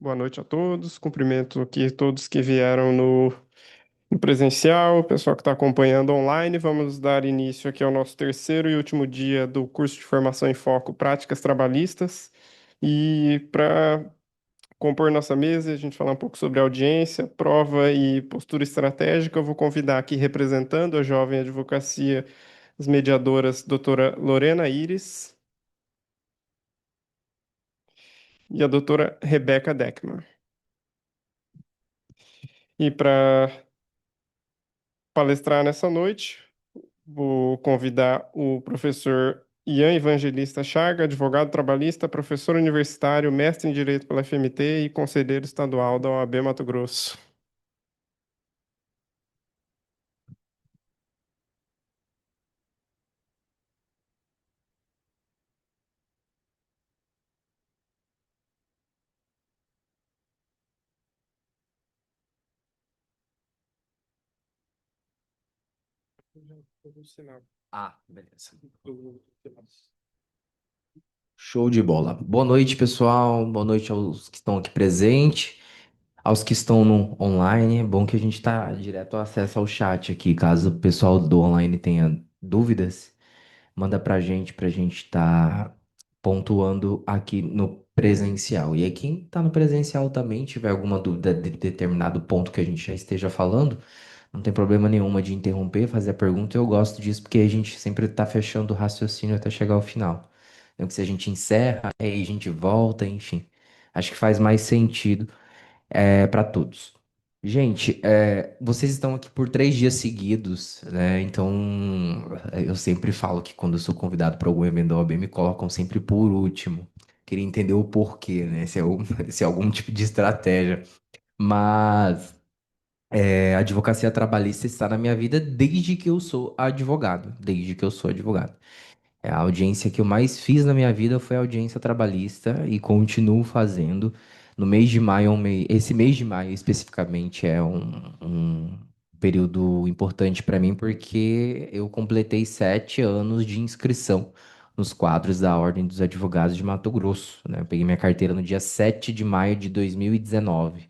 Boa noite a todos. Cumprimento aqui todos que vieram no presencial, o pessoal que está acompanhando online. Vamos dar início aqui ao nosso terceiro e último dia do curso de formação em foco Práticas Trabalhistas. E para compor nossa mesa e a gente falar um pouco sobre audiência, prova e postura estratégica, eu vou convidar aqui, representando a Jovem Advocacia, as mediadoras doutora Lorena Iris e a doutora Rebeca Deckman. E para palestrar nessa noite, vou convidar o professor Ian Evangelista Chaga, advogado trabalhista, professor universitário, mestre em Direito pela FMT e conselheiro estadual da OAB Mato Grosso. Ah, beleza. Show de bola. Boa noite, pessoal. Boa noite aos que estão aqui presentes, aos que estão no online. É bom que a gente está direto acesso ao chat aqui. Caso o pessoal do online tenha dúvidas, manda pra gente estar pontuando aqui no presencial. E aí, quem está no presencial também tiver alguma dúvida de determinado ponto que a gente já esteja falando, não tem problema nenhuma de interromper, fazer a pergunta. Eu gosto disso porque a gente sempre está fechando o raciocínio até chegar ao final. Então, que se a gente encerra, aí a gente volta, enfim. Acho que faz mais sentido para todos. Gente, vocês estão aqui por 3 dias seguidos, né? Então, eu sempre falo que quando eu sou convidado para algum evento da OAB, me colocam sempre por último. Queria entender o porquê, né? Se é algum tipo de estratégia. Mas a advocacia trabalhista está na minha vida desde que eu sou advogado. Desde que eu sou advogado. A audiência que eu mais fiz na minha vida foi a audiência trabalhista e continuo fazendo. No mês de maio, esse mês de maio especificamente é um período importante para mim porque eu completei 7 anos de inscrição nos quadros da Ordem dos Advogados de Mato Grosso, né? Eu peguei minha carteira no dia 7 de maio de 2019.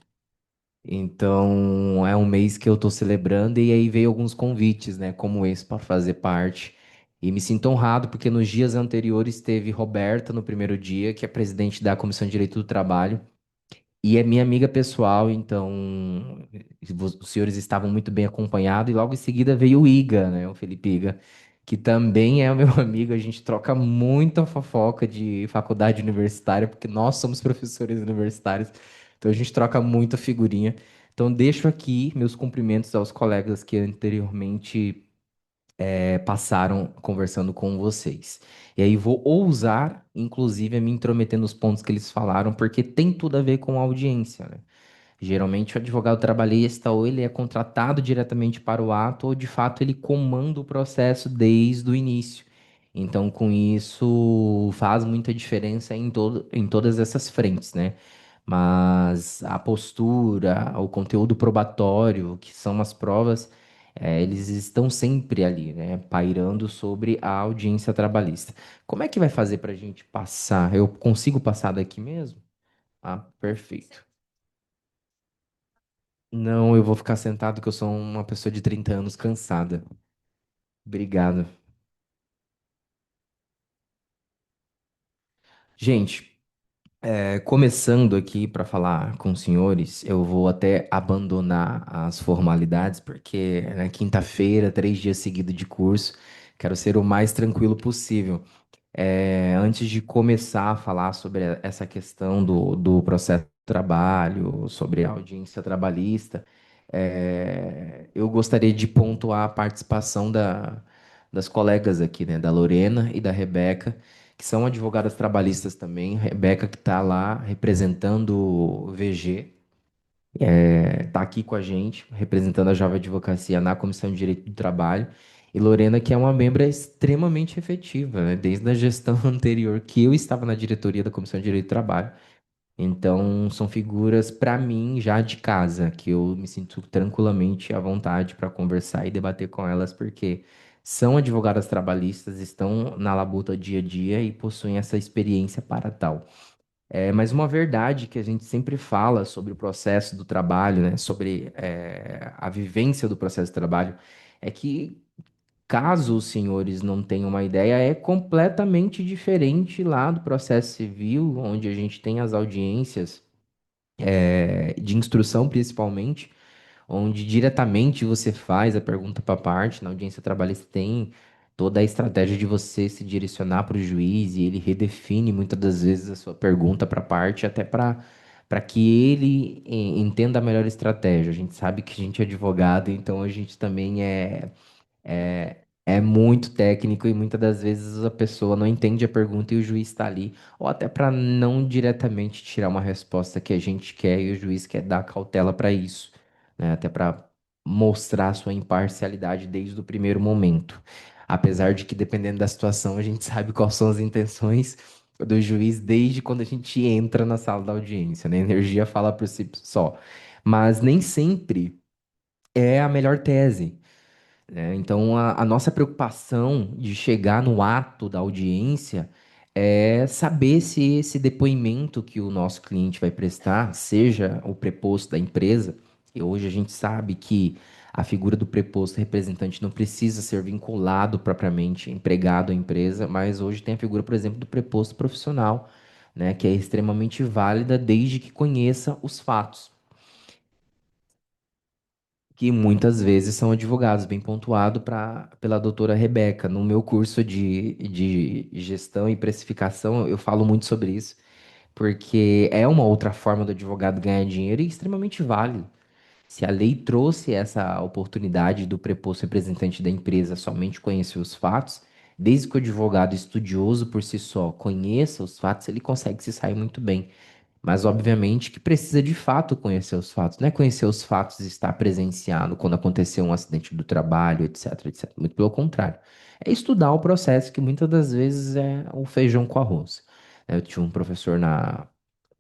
Então, é um mês que eu tô celebrando e aí veio alguns convites, né, como esse para fazer parte. E me sinto honrado porque nos dias anteriores teve Roberta no primeiro dia, que é presidente da Comissão de Direito do Trabalho, e é minha amiga pessoal, então os senhores estavam muito bem acompanhados e logo em seguida veio o Iga, né, o Felipe Iga, que também é o meu amigo, a gente troca muita fofoca de faculdade universitária, porque nós somos professores universitários. Então a gente troca muita figurinha. Então deixo aqui meus cumprimentos aos colegas que anteriormente passaram conversando com vocês. E aí vou ousar, inclusive, a me intrometer nos pontos que eles falaram, porque tem tudo a ver com a audiência, né? Geralmente o advogado trabalhista ou ele é contratado diretamente para o ato ou de fato ele comanda o processo desde o início. Então, com isso, faz muita diferença em todas essas frentes, né? Mas a postura, o conteúdo probatório, que são as provas, eles estão sempre ali, né? Pairando sobre a audiência trabalhista. Como é que vai fazer para a gente passar? Eu consigo passar daqui mesmo? Ah, perfeito. Não, eu vou ficar sentado que eu sou uma pessoa de 30 anos cansada. Obrigado. Gente, começando aqui para falar com os senhores, eu vou até abandonar as formalidades, porque na quinta-feira, 3 dias seguidos de curso, quero ser o mais tranquilo possível. Antes de começar a falar sobre essa questão do processo de trabalho, sobre a audiência trabalhista, eu gostaria de pontuar a participação das colegas aqui, né, da Lorena e da Rebeca, que são advogadas trabalhistas também. Rebeca que está lá representando o VG, está aqui com a gente, representando a Jovem Advocacia na Comissão de Direito do Trabalho. E Lorena, que é uma membra extremamente efetiva, né? Desde a gestão anterior, que eu estava na diretoria da Comissão de Direito do Trabalho. Então, são figuras, para mim, já de casa, que eu me sinto tranquilamente à vontade para conversar e debater com elas, porque são advogadas trabalhistas, estão na labuta dia a dia e possuem essa experiência para tal. Mas uma verdade que a gente sempre fala sobre o processo do trabalho, né, sobre a vivência do processo de trabalho, é que, caso os senhores não tenham uma ideia, é completamente diferente lá do processo civil, onde a gente tem as audiências, de instrução principalmente, onde diretamente você faz a pergunta para a parte. Na audiência trabalhista tem toda a estratégia de você se direcionar para o juiz e ele redefine muitas das vezes a sua pergunta para a parte, até para que ele entenda a melhor estratégia. A gente sabe que a gente é advogado, então a gente também é muito técnico e muitas das vezes a pessoa não entende a pergunta e o juiz está ali, ou até para não diretamente tirar uma resposta que a gente quer e o juiz quer dar cautela para isso, né? Até para mostrar sua imparcialidade desde o primeiro momento. Apesar de que, dependendo da situação, a gente sabe quais são as intenções do juiz desde quando a gente entra na sala da audiência, né? A energia fala por si só. Mas nem sempre é a melhor tese, né? Então, a nossa preocupação de chegar no ato da audiência é saber se esse depoimento que o nosso cliente vai prestar, seja o preposto da empresa, e hoje a gente sabe que a figura do preposto representante não precisa ser vinculado propriamente, empregado à empresa, mas hoje tem a figura, por exemplo, do preposto profissional, né, que é extremamente válida desde que conheça os fatos, que muitas vezes são advogados, bem pontuado pela doutora Rebeca. No meu curso de gestão e precificação, eu falo muito sobre isso, porque é uma outra forma do advogado ganhar dinheiro e extremamente válido. Se a lei trouxe essa oportunidade do preposto representante da empresa somente conhecer os fatos, desde que o advogado estudioso por si só conheça os fatos, ele consegue se sair muito bem. Mas, obviamente, que precisa de fato conhecer os fatos. Não é conhecer os fatos e estar presenciado quando aconteceu um acidente do trabalho, etc, etc. Muito pelo contrário. É estudar o processo, que muitas das vezes é o feijão com arroz. Eu tinha um professor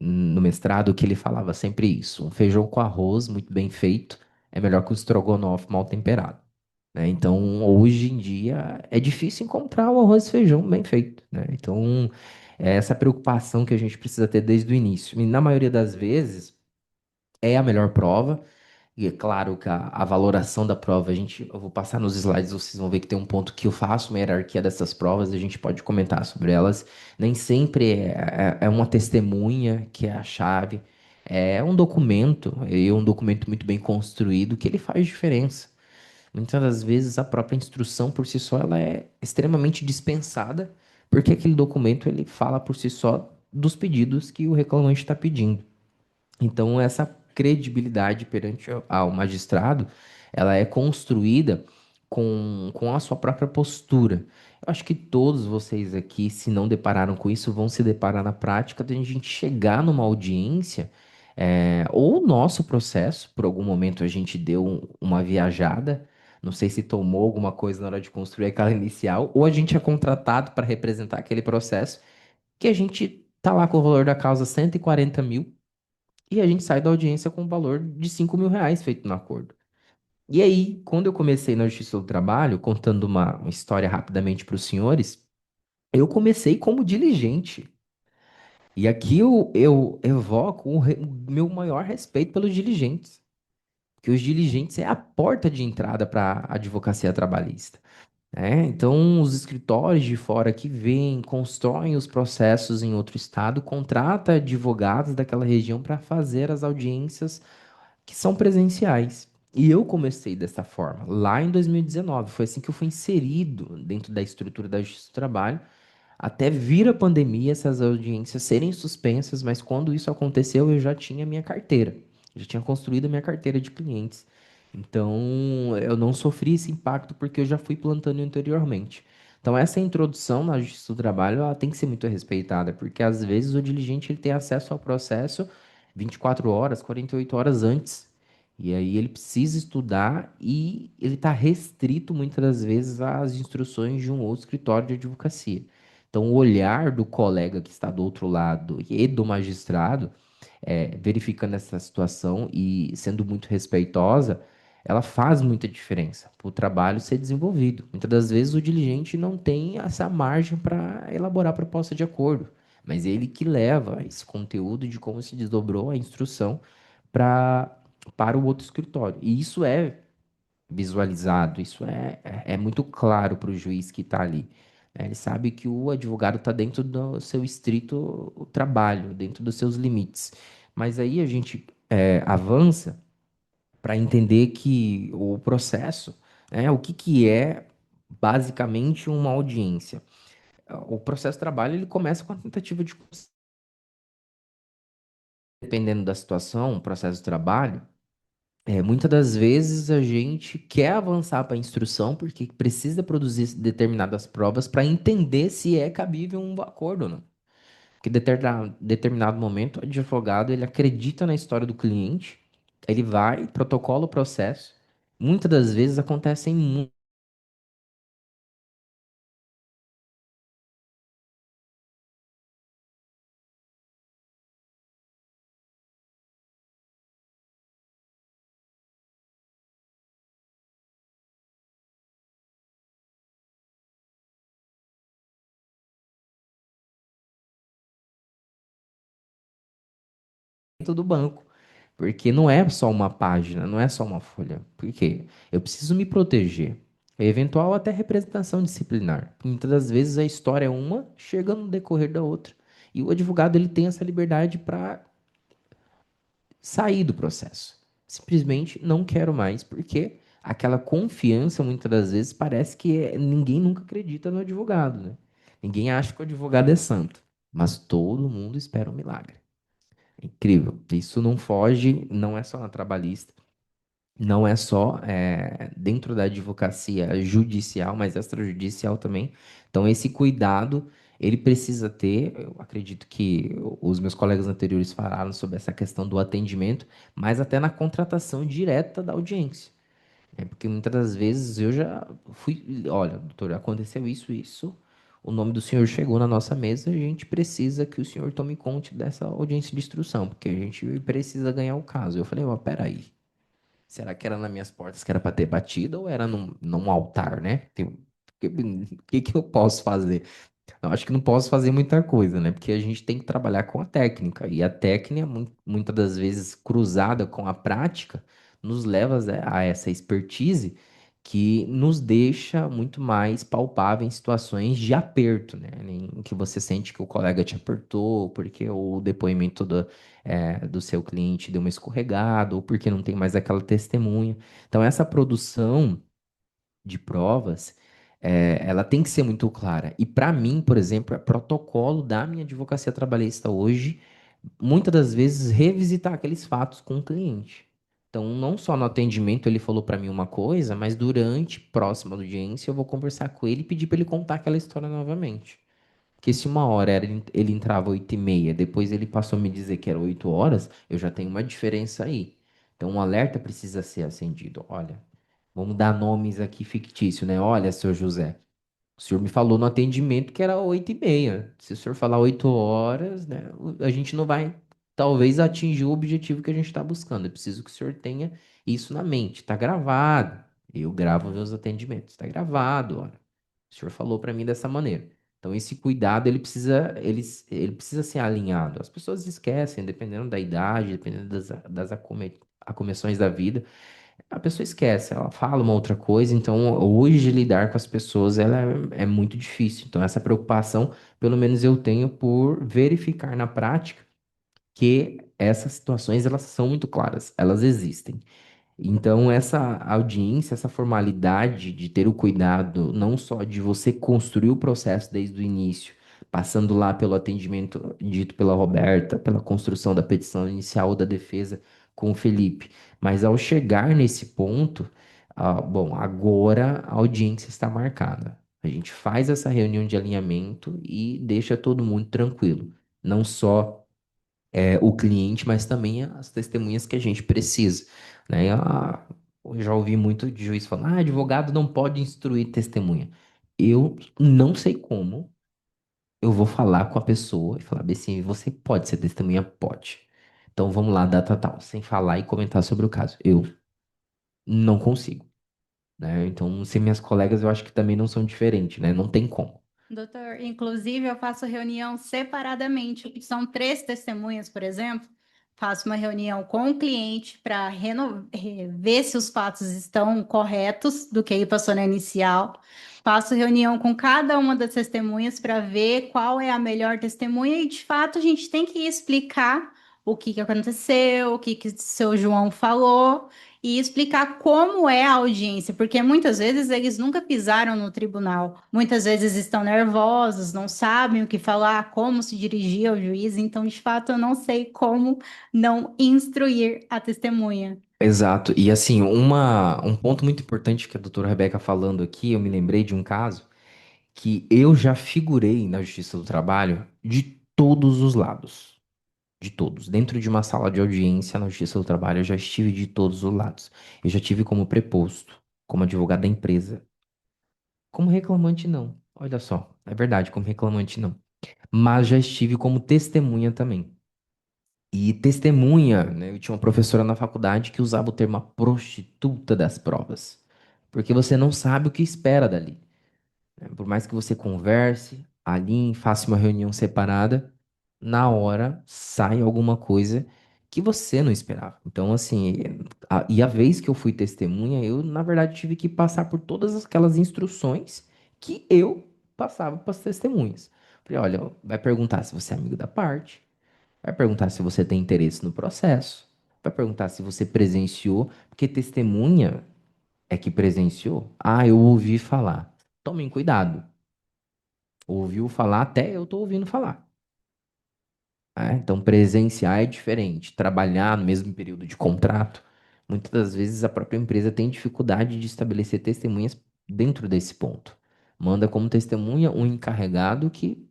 no mestrado que ele falava sempre isso: um feijão com arroz muito bem feito é melhor que um estrogonofe mal temperado, né? Então, hoje em dia, é difícil encontrar o arroz e feijão bem feito, né? Então, é essa preocupação que a gente precisa ter desde o início. E na maioria das vezes, é a melhor prova. E é claro que a valoração da prova, eu vou passar nos slides, vocês vão ver que tem um ponto que eu faço uma hierarquia dessas provas, a gente pode comentar sobre elas. Nem sempre é uma testemunha que é a chave, é um documento, e um documento muito bem construído, que ele faz diferença. Muitas das vezes a própria instrução por si só ela é extremamente dispensada, porque aquele documento ele fala por si só dos pedidos que o reclamante está pedindo. Então, essa credibilidade perante ao magistrado, ela é construída com a sua própria postura. Eu acho que todos vocês aqui, se não depararam com isso, vão se deparar na prática de a gente chegar numa audiência, ou o nosso processo, por algum momento a gente deu uma viajada, não sei se tomou alguma coisa na hora de construir aquela inicial, ou a gente é contratado para representar aquele processo, que a gente tá lá com o valor da causa 140 mil, e a gente sai da audiência com o valor de 5 mil reais feito no acordo. E aí, quando eu comecei na Justiça do Trabalho, contando uma história rapidamente para os senhores, eu comecei como diligente. E aqui eu evoco o meu maior respeito pelos diligentes. Porque os diligentes é a porta de entrada para a advocacia trabalhista. Então, os escritórios de fora que vêm, constroem os processos em outro estado, contrata advogados daquela região para fazer as audiências que são presenciais. E eu comecei dessa forma, lá em 2019. Foi assim que eu fui inserido dentro da estrutura da Justiça do Trabalho, até vir a pandemia, essas audiências serem suspensas, mas quando isso aconteceu, eu já tinha minha carteira, já tinha construído a minha carteira de clientes. Então, eu não sofri esse impacto porque eu já fui plantando anteriormente. Então, essa introdução na Justiça do Trabalho, ela tem que ser muito respeitada, porque às vezes o diligente ele tem acesso ao processo 24 horas, 48 horas antes. E aí ele precisa estudar e ele está restrito muitas das vezes às instruções de um outro escritório de advocacia. Então, o olhar do colega que está do outro lado e do magistrado, verificando essa situação e sendo muito respeitosa, ela faz muita diferença para o trabalho ser desenvolvido. Muitas das vezes o diligente não tem essa margem para elaborar proposta de acordo, mas ele que leva esse conteúdo de como se desdobrou a instrução para para o outro escritório. E isso é visualizado, isso é muito claro para o juiz que está ali. Né? Ele sabe que o advogado está dentro do seu estrito trabalho, dentro dos seus limites. Mas aí a gente avança para entender que o processo, né, o que que é basicamente uma audiência? O processo de trabalho ele começa com a tentativa de, dependendo da situação, o processo de trabalho. Muitas das vezes a gente quer avançar para a instrução porque precisa produzir determinadas provas para entender se é cabível um acordo ou não. Porque em determinado momento, o advogado ele acredita na história do cliente, ele vai, protocola o processo. Muitas das vezes acontecem muito do banco. Porque não é só uma página, não é só uma folha. Por quê? Eu preciso me proteger. É eventual até representação disciplinar. Muitas das vezes a história é uma, chega no decorrer da outra. E o advogado ele tem essa liberdade para sair do processo. Simplesmente não quero mais, porque aquela confiança muitas das vezes parece que ninguém nunca acredita no advogado, né? Ninguém acha que o advogado é santo, mas todo mundo espera um milagre. É incrível. Isso não foge, não é só na trabalhista. Não é só dentro da advocacia judicial, mas extrajudicial também. Então, esse cuidado, ele precisa ter. Eu acredito que os meus colegas anteriores falaram sobre essa questão do atendimento, mas até na contratação direta da audiência. Porque muitas das vezes eu já fui. Olha, doutor, aconteceu isso, isso. O nome do senhor chegou na nossa mesa, a gente precisa que o senhor tome conta dessa audiência de instrução, porque a gente precisa ganhar o caso. Eu falei, ó, peraí. Será que era nas minhas portas que era para ter batido ou era num altar, né? O que que eu posso fazer? Eu acho que não posso fazer muita coisa, né? Porque a gente tem que trabalhar com a técnica. E a técnica, muitas das vezes, cruzada com a prática, nos leva a essa expertise que nos deixa muito mais palpável em situações de aperto, né? Em que você sente que o colega te apertou, porque o depoimento do seu cliente deu uma escorregada, ou porque não tem mais aquela testemunha. Então, essa produção de provas, ela tem que ser muito clara. E para mim, por exemplo, é protocolo da minha advocacia trabalhista hoje, muitas das vezes revisitar aqueles fatos com o cliente. Então, não só no atendimento ele falou para mim uma coisa, mas durante próxima audiência eu vou conversar com ele e pedir para ele contar aquela história novamente. Porque se uma hora ele entrava 8h30, depois ele passou a me dizer que era 8 horas, eu já tenho uma diferença aí. Então, um alerta precisa ser acendido. Olha, vamos dar nomes aqui fictícios, né? Olha, seu José, o senhor me falou no atendimento que era 8h30. Se o senhor falar 8 horas, né, a gente não vai, talvez, atingir o objetivo que a gente está buscando. É preciso que o senhor tenha isso na mente. Está gravado. Eu gravo meus atendimentos. Está gravado, olha. O senhor falou para mim dessa maneira. Então, esse cuidado, ele precisa ser alinhado. As pessoas esquecem, dependendo da idade, dependendo das acomeções da vida, a pessoa esquece, ela fala uma outra coisa, então hoje lidar com as pessoas ela é muito difícil. Então essa preocupação, pelo menos eu tenho por verificar na prática que essas situações elas são muito claras, elas existem. Então, essa audiência, essa formalidade de ter o cuidado não só de você construir o processo desde o início, passando lá pelo atendimento dito pela Roberta, pela construção da petição inicial ou da defesa com o Felipe, mas ao chegar nesse ponto, bom, agora a audiência está marcada. A gente faz essa reunião de alinhamento e deixa todo mundo tranquilo. Não só o cliente, mas também as testemunhas que a gente precisa, né? Eu já ouvi muito de juiz falar, advogado não pode instruir testemunha. Eu não sei como eu vou falar com a pessoa e falar bem assim, você pode ser testemunha? Pode. Então vamos lá, data tal, sem falar e comentar sobre o caso. Eu não consigo, né? Então, se minhas colegas eu acho que também não são diferentes, né? Não tem como. Doutor, inclusive eu faço reunião separadamente. São três testemunhas, por exemplo. Faço uma reunião com o cliente para ver se os fatos estão corretos do que ele passou na inicial. Faço reunião com cada uma das testemunhas para ver qual é a melhor testemunha e, de fato, a gente tem que explicar o que que aconteceu, o que que o seu João falou e explicar como é a audiência, porque muitas vezes eles nunca pisaram no tribunal, muitas vezes estão nervosos, não sabem o que falar, como se dirigir ao juiz, então, de fato, eu não sei como não instruir a testemunha. Exato. E assim, um ponto muito importante que a doutora Rebeca falando aqui, eu me lembrei de um caso que eu já figurei na Justiça do Trabalho de todos os lados. De todos. Dentro de uma sala de audiência na Justiça do Trabalho, eu já estive de todos os lados. Eu já tive como preposto, como advogado da empresa. Como reclamante, não. Olha só, é verdade, como reclamante, não. Mas já estive como testemunha também. E testemunha, né? Eu tinha uma professora na faculdade que usava o termo a prostituta das provas. Porque você não sabe o que espera dali, né? Por mais que você converse, alinhe, faça uma reunião separada, na hora sai alguma coisa que você não esperava. Então, assim, e a vez que eu fui testemunha, eu, na verdade, tive que passar por todas aquelas instruções que eu passava para as testemunhas. Falei, olha, vai perguntar se você é amigo da parte, vai perguntar se você tem interesse no processo, vai perguntar se você presenciou, porque testemunha é que presenciou. Ah, eu ouvi falar. Tomem cuidado. Ouviu falar, até eu tô ouvindo falar. Né? Então, presenciar é diferente. Trabalhar no mesmo período de contrato, muitas das vezes a própria empresa tem dificuldade de estabelecer testemunhas dentro desse ponto. Manda como testemunha um encarregado que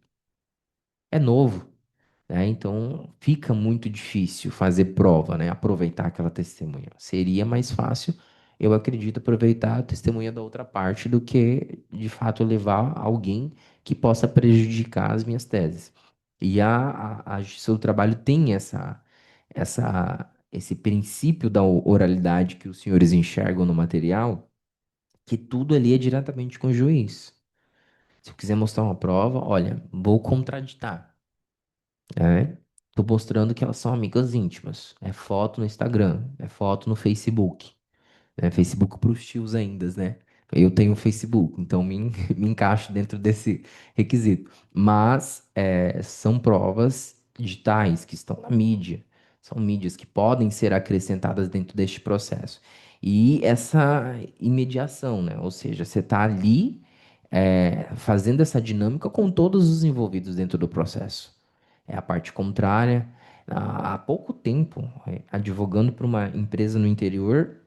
é novo, né? Então, fica muito difícil fazer prova, né? Aproveitar aquela testemunha. Seria mais fácil, eu acredito, aproveitar a testemunha da outra parte do que, de fato, levar alguém que possa prejudicar as minhas teses. E a Justiça do Trabalho tem esse princípio da oralidade que os senhores enxergam no material, que tudo ali é diretamente com o juiz. Se eu quiser mostrar uma prova, olha, vou contraditar, né? Tô mostrando que elas são amigas íntimas. É foto no Instagram, é foto no Facebook. É Facebook para os tios ainda, né? Eu tenho Facebook, então me encaixo dentro desse requisito. Mas são provas digitais que estão na mídia. São mídias que podem ser acrescentadas dentro deste processo. E essa imediação, né? Ou seja, você está ali fazendo essa dinâmica com todos os envolvidos dentro do processo. É a parte contrária. Há pouco tempo, advogando para uma empresa no interior,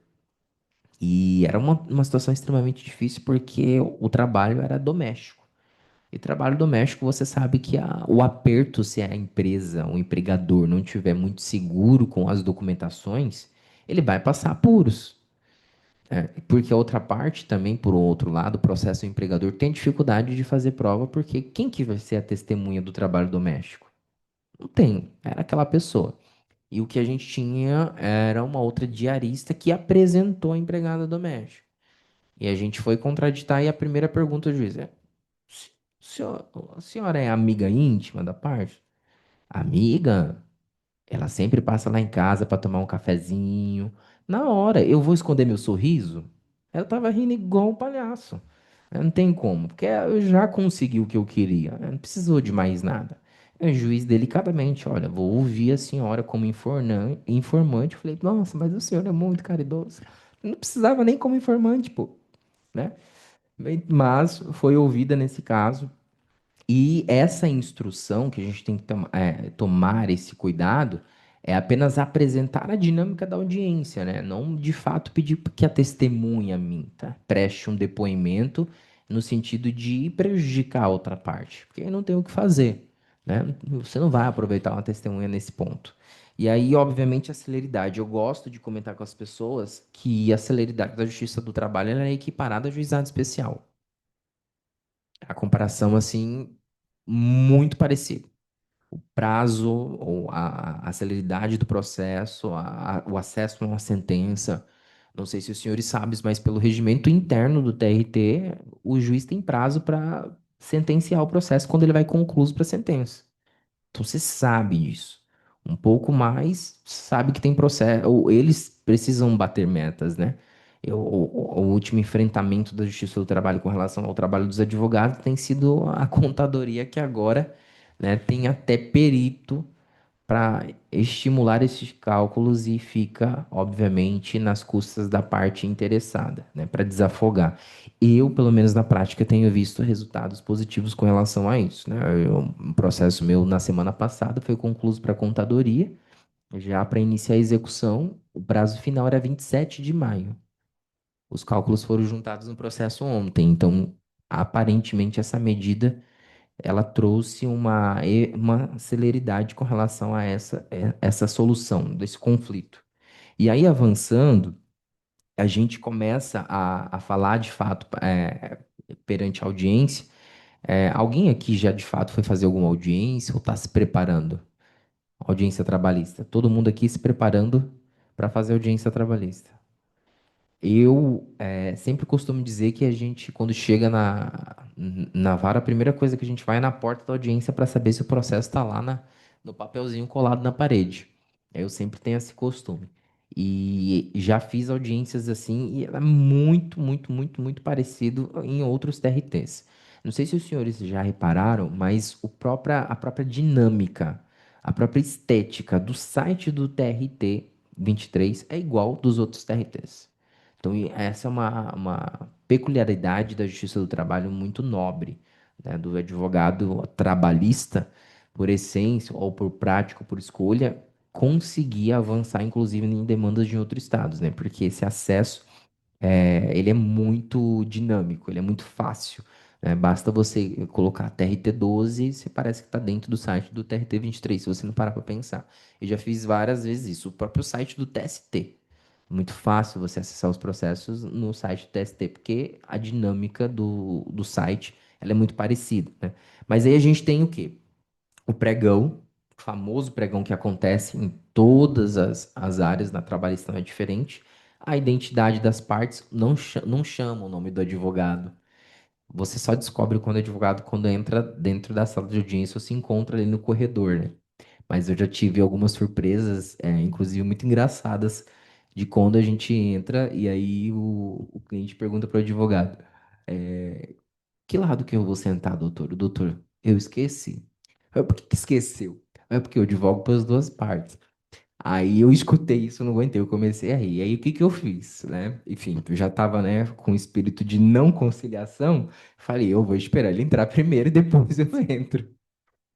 e era uma situação extremamente difícil porque o trabalho era doméstico. E trabalho doméstico, você sabe que o aperto, se a empresa, o empregador não tiver muito seguro com as documentações, ele vai passar apuros. Porque a outra parte também, por outro lado, o processo do empregador tem dificuldade de fazer prova, porque quem que vai ser a testemunha do trabalho doméstico? Não tem, era aquela pessoa. E o que a gente tinha era uma outra diarista que apresentou a empregada doméstica. E a gente foi contraditar e a primeira pergunta do juiz é: "Se- a senhora é amiga íntima da parte?" Amiga? Ela sempre passa lá em casa para tomar um cafezinho. Na hora, eu vou esconder meu sorriso? Ela tava rindo igual um palhaço. Não tem como, porque eu já consegui o que eu queria. Não precisou de mais nada. O juiz delicadamente, olha, vou ouvir a senhora como informante. Eu falei, nossa, mas o senhor é muito caridoso. Não precisava nem como informante, pô, né? Mas foi ouvida nesse caso. E essa instrução que a gente tem que tomar esse cuidado é apenas apresentar a dinâmica da audiência, né? Não de fato pedir que a testemunha minta, preste um depoimento no sentido de prejudicar a outra parte, porque aí não tem o que fazer, né? Você não vai aproveitar uma testemunha nesse ponto. E aí, obviamente, a celeridade. Eu gosto de comentar com as pessoas que a celeridade da Justiça do Trabalho ela é equiparada ao juizado especial. A comparação, assim, muito parecida. O prazo, ou a celeridade do processo, o acesso a uma sentença. Não sei se os senhores sabem, mas pelo regimento interno do TRT, o juiz tem prazo para sentenciar o processo quando ele vai concluído para sentença. Então você sabe disso. Um pouco mais, sabe que tem processo, ou eles precisam bater metas, né? O último enfrentamento da Justiça do Trabalho com relação ao trabalho dos advogados tem sido a contadoria que agora, né, tem até perito para estimular esses cálculos e fica, obviamente, nas custas da parte interessada, né, para desafogar. Eu, pelo menos na prática, tenho visto resultados positivos com relação a isso, né? Um processo meu na semana passada foi concluído para contadoria, já para iniciar a execução, o prazo final era 27 de maio. Os cálculos foram juntados no processo ontem, então, aparentemente, essa medida ela trouxe uma celeridade com relação a essa solução desse conflito. E aí, avançando, a gente começa a falar de fato perante a audiência. Alguém aqui já de fato foi fazer alguma audiência ou está se preparando? Audiência trabalhista. Todo mundo aqui se preparando para fazer audiência trabalhista. Eu sempre costumo dizer que a gente, quando chega na vara, a primeira coisa que a gente vai é na porta da audiência para saber se o processo está lá no papelzinho colado na parede. Eu sempre tenho esse costume. E já fiz audiências assim, e ela é muito, muito, muito, muito parecido em outros TRTs. Não sei se os senhores já repararam, mas a própria dinâmica, a própria estética do site do TRT 23 é igual dos outros TRTs. Então, essa é uma peculiaridade da Justiça do Trabalho muito nobre, né, do advogado trabalhista, por essência, ou por prática, ou por escolha, conseguir avançar, inclusive, em demandas de outros estados, né? Porque esse acesso, ele é muito dinâmico, ele é muito fácil, né? Basta você colocar TRT 12 e você parece que está dentro do site do TRT 23, se você não parar para pensar. Eu já fiz várias vezes isso, o próprio site do TST. Muito fácil você acessar os processos no site do TST, porque a dinâmica do site ela é muito parecida, né? Mas aí a gente tem o quê? O pregão, o famoso pregão que acontece em todas as áreas, na trabalhista não é diferente. A identidade das partes não chama o nome do advogado. Você só descobre quando o advogado, quando entra dentro da sala de audiência ou se encontra ali no corredor, né? Mas eu já tive algumas surpresas, inclusive muito engraçadas, de quando a gente entra e aí o cliente pergunta para o advogado: que lado que eu vou sentar, doutor? O doutor, eu esqueci. Por que que esqueceu? É porque eu advogo para as duas partes. Aí eu escutei isso, não aguentei, eu comecei a rir. Aí o que que eu fiz, né? Enfim, eu já estava, né, com espírito de não conciliação. Falei, eu vou esperar ele entrar primeiro e depois eu entro,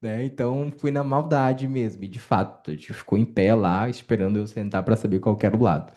né? Então fui na maldade mesmo. E de fato, a gente ficou em pé lá, esperando eu sentar para saber qual que era o lado.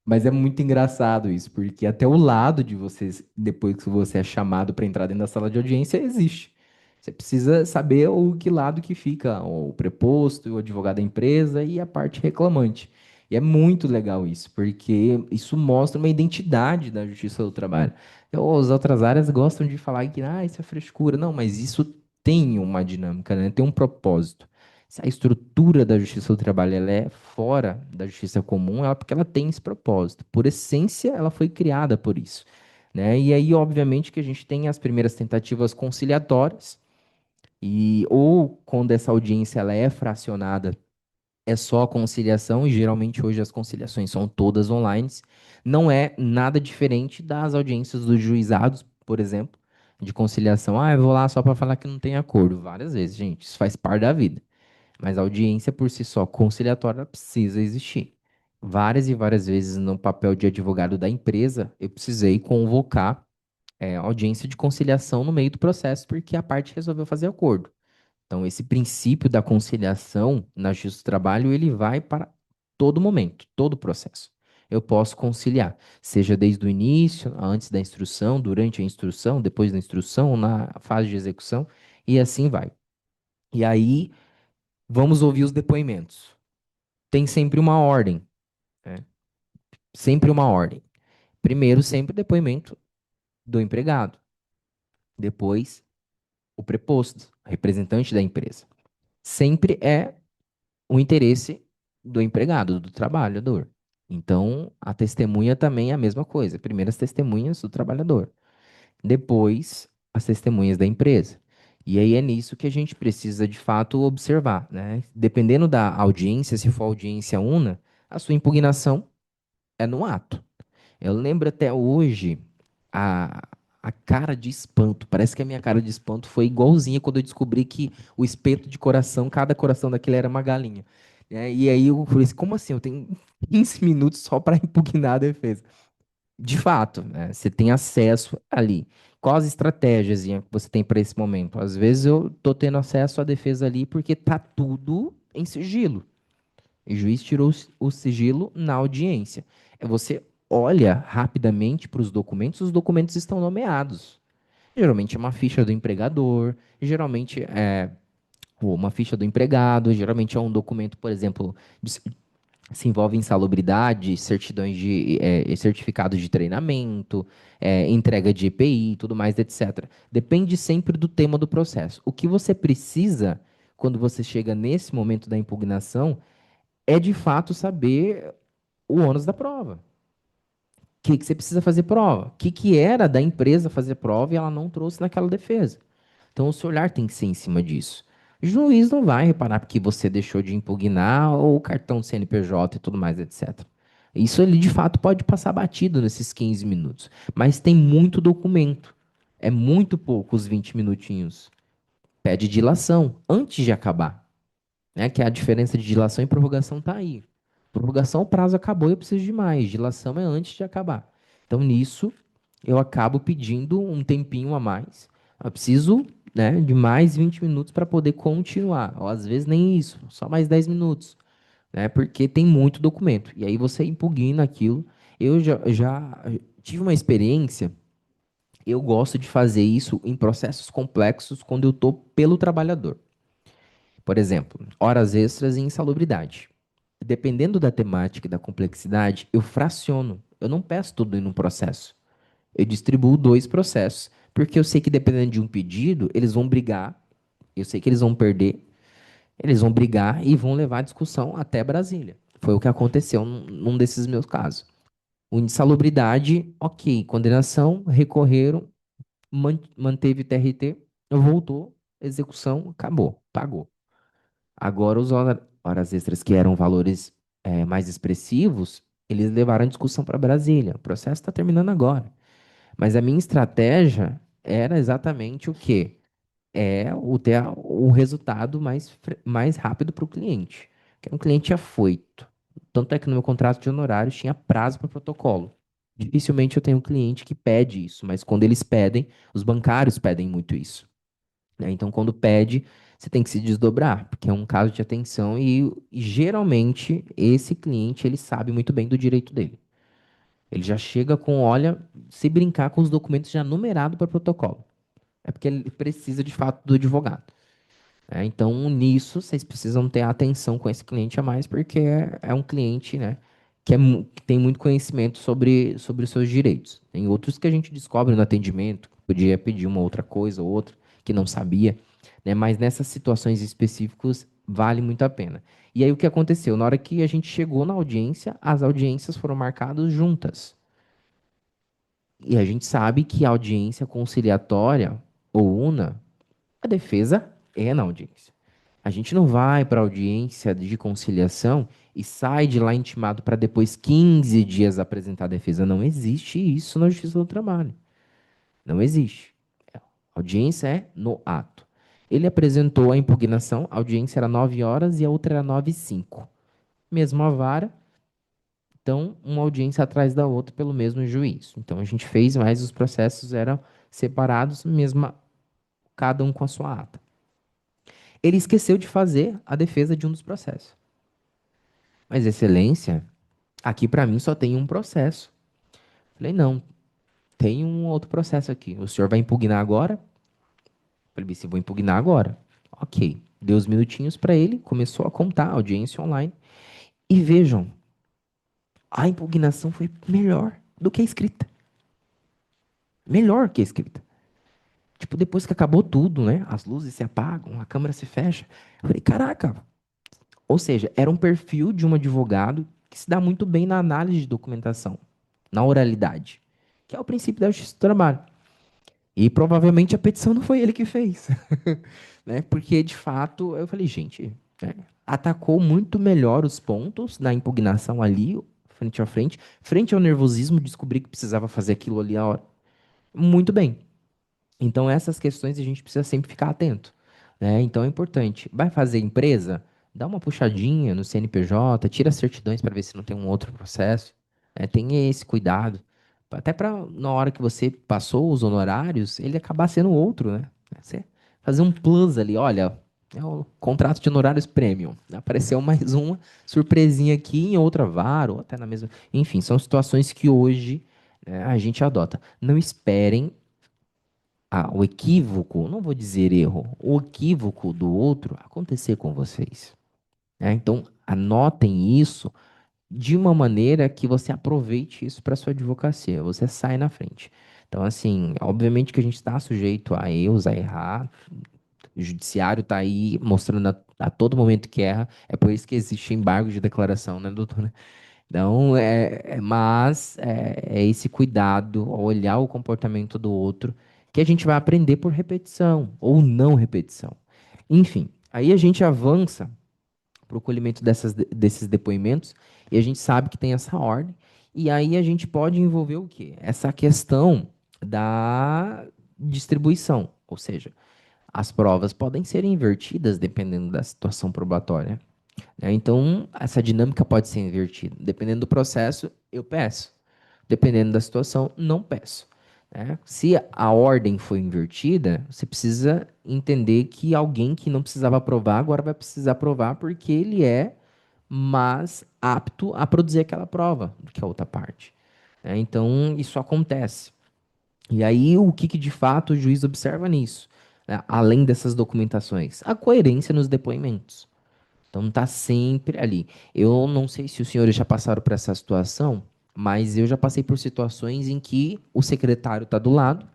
Mas é muito engraçado isso, porque até o lado de vocês, depois que você é chamado para entrar dentro da sala de audiência, existe. Você precisa saber o que lado que fica o preposto, o advogado da empresa e a parte reclamante. E é muito legal isso, porque isso mostra uma identidade da Justiça do Trabalho. As outras áreas gostam de falar que isso é frescura. Não, mas isso tem uma dinâmica, né? Tem um propósito. Se a estrutura da Justiça do Trabalho ela é fora da Justiça comum, porque ela tem esse propósito. Por essência, ela foi criada por isso, né? E aí, obviamente, que a gente tem as primeiras tentativas conciliatórias, e ou quando essa audiência ela é fracionada, é só a conciliação, e geralmente hoje as conciliações são todas online. Não é nada diferente das audiências dos juizados, por exemplo, de conciliação. Eu vou lá só para falar que não tem acordo. Várias vezes, gente, isso faz parte da vida. Mas a audiência por si só conciliatória precisa existir. Várias e várias vezes no papel de advogado da empresa, eu precisei convocar audiência de conciliação no meio do processo, porque a parte resolveu fazer acordo. Então, esse princípio da conciliação na justiça do trabalho, ele vai para todo momento, todo processo. Eu posso conciliar, seja desde o início, antes da instrução, durante a instrução, depois da instrução, na fase de execução, e assim vai. E aí, vamos ouvir os depoimentos. Tem sempre uma ordem, né? Sempre uma ordem. Primeiro, sempre o depoimento do empregado. Depois, o preposto, representante da empresa. Sempre é o interesse do empregado, do trabalhador. Então, a testemunha também é a mesma coisa. Primeiro, as testemunhas do trabalhador. Depois, as testemunhas da empresa. E aí é nisso que a gente precisa, de fato, observar, né? Dependendo da audiência, se for audiência una, a sua impugnação é no ato. Eu lembro até hoje a, a cara de espanto. Parece que a minha cara de espanto foi igualzinha quando eu descobri que o espeto de coração, cada coração daquele era uma galinha. E aí eu falei assim, como assim? Eu tenho 15 minutos só para impugnar a defesa. De fato, né, você tem acesso ali. Quais estratégias Ian, que você tem para esse momento? Às vezes eu tô tendo acesso à defesa ali porque tá tudo em sigilo. O juiz tirou o sigilo na audiência. Você olha rapidamente para os documentos estão nomeados. Geralmente é uma ficha do empregador, geralmente é uma ficha do empregado, geralmente é um documento, por exemplo, se envolve insalubridade, certidões de certificados de treinamento, entrega de EPI, tudo mais, etc. Depende sempre do tema do processo. O que você precisa, quando você chega nesse momento da impugnação, é de fato saber o ônus da prova. O que você precisa fazer prova? O que era da empresa fazer prova e ela não trouxe naquela defesa? Então, o seu olhar tem que ser em cima disso. O juiz não vai reparar porque você deixou de impugnar ou o cartão CNPJ e tudo mais, etc. Isso ele de fato pode passar batido nesses 15 minutos. Mas tem muito documento. É muito pouco os 20 minutinhos. Pede dilação antes de acabar, né? Que a diferença de dilação e prorrogação está aí. Prorrogação, o prazo acabou e eu preciso de mais. Dilação é antes de acabar. Então, nisso, eu acabo pedindo um tempinho a mais. Eu preciso, né, de mais 20 minutos para poder continuar. Ou às vezes nem isso, só mais 10 minutos, né? Porque tem muito documento. E aí você impugna aquilo. Eu já tive uma experiência, eu gosto de fazer isso em processos complexos quando eu estou pelo trabalhador. Por exemplo, horas extras e insalubridade. Dependendo da temática e da complexidade, eu fraciono. Eu não peço tudo em um processo. Eu distribuo dois processos, porque eu sei que dependendo de um pedido, eles vão brigar, eu sei que eles vão perder, eles vão brigar e vão levar a discussão até Brasília. Foi o que aconteceu num desses meus casos. O insalubridade, ok, condenação, recorreram, manteve o TRT, voltou, execução, acabou, pagou. Agora, os horas extras, que eram valores mais expressivos, eles levaram a discussão para Brasília. O processo está terminando agora. Mas a minha estratégia era exatamente o quê? Ter o resultado mais rápido para o cliente. Que é um cliente afoito. Tanto é que no meu contrato de honorários tinha prazo para protocolo. Dificilmente eu tenho um cliente que pede isso, mas quando eles pedem, os bancários pedem muito isso, né? Então, quando pede, você tem que se desdobrar, porque é um caso de atenção e geralmente esse cliente ele sabe muito bem do direito dele. Ele já chega com, olha, se brincar com os documentos já numerados para protocolo. É porque ele precisa de fato do advogado. Então, nisso, vocês precisam ter atenção com esse cliente a mais, porque é um cliente, né, que tem muito conhecimento sobre os seus direitos. Tem outros que a gente descobre no atendimento, que podia pedir uma outra coisa ou outra, que não sabia, né, mas nessas situações específicas, vale muito a pena. E aí, o que aconteceu? Na hora que a gente chegou na audiência, as audiências foram marcadas juntas. E a gente sabe que a audiência conciliatória ou una, a defesa é na audiência. A gente não vai para a audiência de conciliação e sai de lá intimado para depois 15 dias apresentar a defesa. Não existe isso na Justiça do Trabalho. Não existe. A audiência é no ato. Ele apresentou a impugnação, a audiência era 9 horas e a outra era 9h05. Mesma vara, então uma audiência atrás da outra pelo mesmo juiz. Então a gente fez, mas os processos eram separados, mesma, cada um com a sua ata. Ele esqueceu de fazer a defesa de um dos processos. Mas, excelência, aqui para mim só tem um processo. Falei, não, tem um outro processo aqui. O senhor vai impugnar agora? Falei, se vou impugnar agora. Ok. Deu os minutinhos para ele, começou a contar a audiência online. E vejam, a impugnação foi melhor do que a escrita. Melhor que a escrita. Tipo, depois que acabou tudo, né? As luzes se apagam, a câmera se fecha. Eu falei, caraca. Ou seja, era um perfil de um advogado que se dá muito bem na análise de documentação, na oralidade, que é o princípio da justiça do trabalho. E provavelmente a petição não foi ele que fez, né? Porque de fato eu falei, gente, né, atacou muito melhor os pontos da impugnação ali, frente a frente, frente ao nervosismo, descobri que precisava fazer aquilo ali a hora. Muito bem. Então, essas questões a gente precisa sempre ficar atento, né? Então, é importante. Vai fazer empresa? Dá uma puxadinha no CNPJ, tira as certidões para ver se não tem um outro processo, né? Tenha esse cuidado. Até para, na hora que você passou os honorários, ele acabar sendo outro, né? Você fazer um plus ali, olha, é o contrato de honorários premium. Apareceu mais uma surpresinha aqui em outra vara, ou até na mesma. Enfim, são situações que hoje, né, a gente adota. Não esperem o equívoco, não vou dizer erro, o equívoco do outro acontecer com vocês, né? Então, anotem isso de uma maneira que você aproveite isso para sua advocacia, você sai na frente. Então, assim, obviamente que a gente está sujeito a erros, a errar. O judiciário está aí mostrando a todo momento que erra. É por isso que existe embargo de declaração, né, doutor? Então, é esse cuidado, olhar o comportamento do outro, que a gente vai aprender por repetição ou não repetição. Enfim, aí a gente avança para o colhimento desses depoimentos e a gente sabe que tem essa ordem. E aí a gente pode envolver o quê? Essa questão da distribuição, ou seja, as provas podem ser invertidas dependendo da situação probatória, né? Então, essa dinâmica pode ser invertida. Dependendo do processo, eu peço. Dependendo da situação, não peço, né? Se a ordem foi invertida, você precisa entender que alguém que não precisava aprovar agora vai precisar aprovar porque ele é mais apto a produzir aquela prova do que a outra parte, né? Então, isso acontece. E aí, o que de fato o juiz observa nisso, né? Além dessas documentações? A coerência nos depoimentos. Então tá sempre ali. Eu não sei se os senhores já passaram por essa situação, mas eu já passei por situações em que o secretário está do lado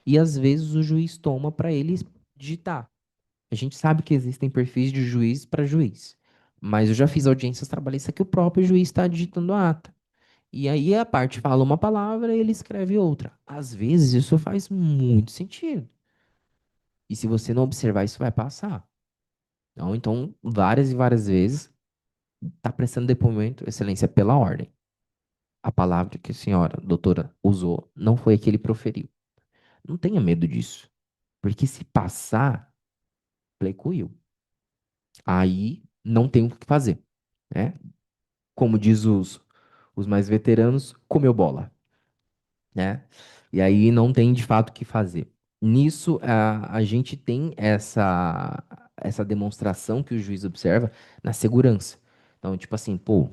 e às vezes o juiz toma para ele digitar. A gente sabe que existem perfis de juiz para juiz, mas eu já fiz audiências trabalhistas que o próprio juiz está digitando a ata. E aí a parte fala uma palavra e ele escreve outra. Às vezes isso faz muito sentido. E se você não observar, isso vai passar. Então, várias e várias vezes está prestando depoimento, excelência, pela ordem. A palavra que a senhora, doutora, usou não foi a que ele proferiu. Não tenha medo disso. Porque se passar, pleicuiu. Aí não tem o que fazer, né? Como diz os mais veteranos, comeu bola, né? E aí não tem de fato o que fazer. Nisso, a gente tem essa demonstração que o juiz observa na segurança. Então, tipo assim, pô,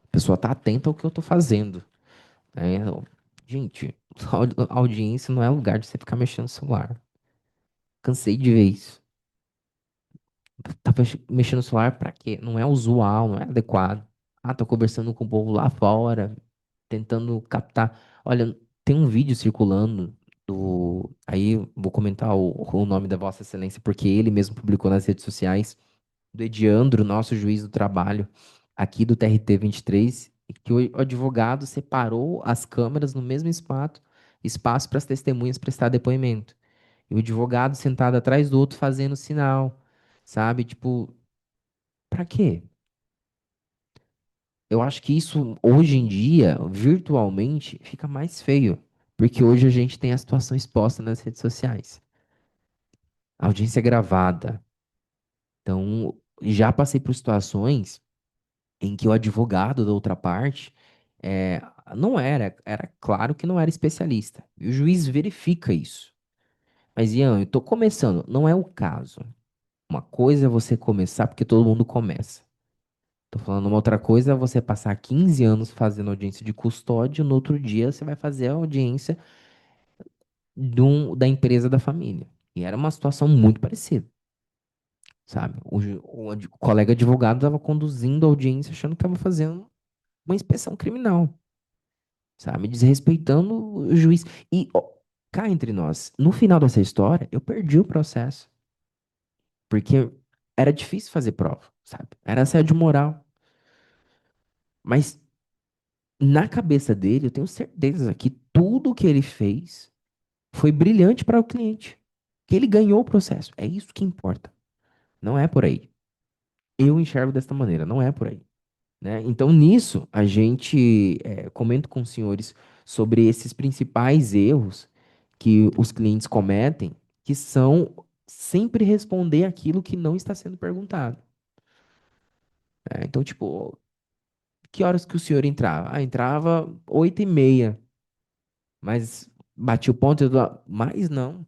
a pessoa tá atenta ao que eu tô fazendo. É, gente, a audiência não é lugar de você ficar mexendo no celular. Cansei de ver isso. Tá mexendo no celular pra quê? Não é usual, não é adequado. Ah, tô conversando com o povo lá fora, tentando captar. Olha, tem um vídeo circulando do. Aí vou comentar o nome da Vossa Excelência, porque ele mesmo publicou nas redes sociais, do Ediandro, nosso juiz do trabalho, aqui do TRT 23, e que o advogado separou as câmeras no mesmo espaço para as testemunhas prestar depoimento. E o advogado sentado atrás do outro fazendo sinal, sabe? Tipo, pra quê? Eu acho que isso, hoje em dia, virtualmente, fica mais feio. Porque hoje a gente tem a situação exposta nas redes sociais. A audiência é gravada. Então, já passei por situações em que o advogado da outra parte é, não era claro que não era especialista. E o juiz verifica isso. Mas, Ian, eu tô começando. Não é o caso. Uma coisa é você começar porque todo mundo começa. Tô falando uma outra coisa é você passar 15 anos fazendo audiência de custódia, no outro dia você vai fazer a audiência da empresa da família. E era uma situação muito parecida, sabe? O colega advogado estava conduzindo a audiência achando que estava fazendo uma inspeção criminal, sabe? Desrespeitando o juiz. E ó, cá entre nós, no final dessa história, eu perdi o processo, porque era difícil fazer prova, sabe? Era assédio moral. Mas na cabeça dele, eu tenho certeza que tudo que ele fez foi brilhante para o cliente, que ele ganhou o processo. É isso que importa. Não é por aí. Eu enxergo desta maneira, não é por aí, né? Então, nisso, a gente comenta com os senhores sobre esses principais erros que os clientes cometem, que são sempre responder aquilo que não está sendo perguntado. Então, tipo, que horas que o senhor entrava? Ah, entrava 8h30, mas bati o ponto, mas não.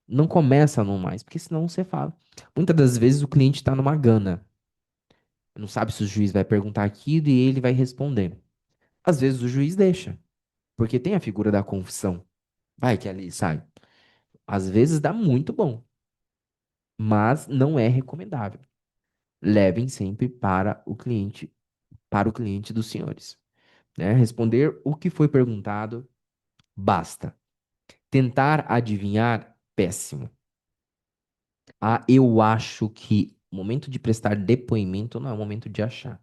Não começa no mais, porque senão você fala. Muitas das vezes o cliente está numa gana, não sabe se o juiz vai perguntar aquilo e ele vai responder. Às vezes o juiz deixa, porque tem a figura da confissão. Vai que ali sai. Às vezes dá muito bom, mas não é recomendável. Levem sempre para o cliente dos senhores, né? Responder o que foi perguntado, basta. Tentar adivinhar, péssimo. Ah, eu acho que o momento de prestar depoimento não é o momento de achar.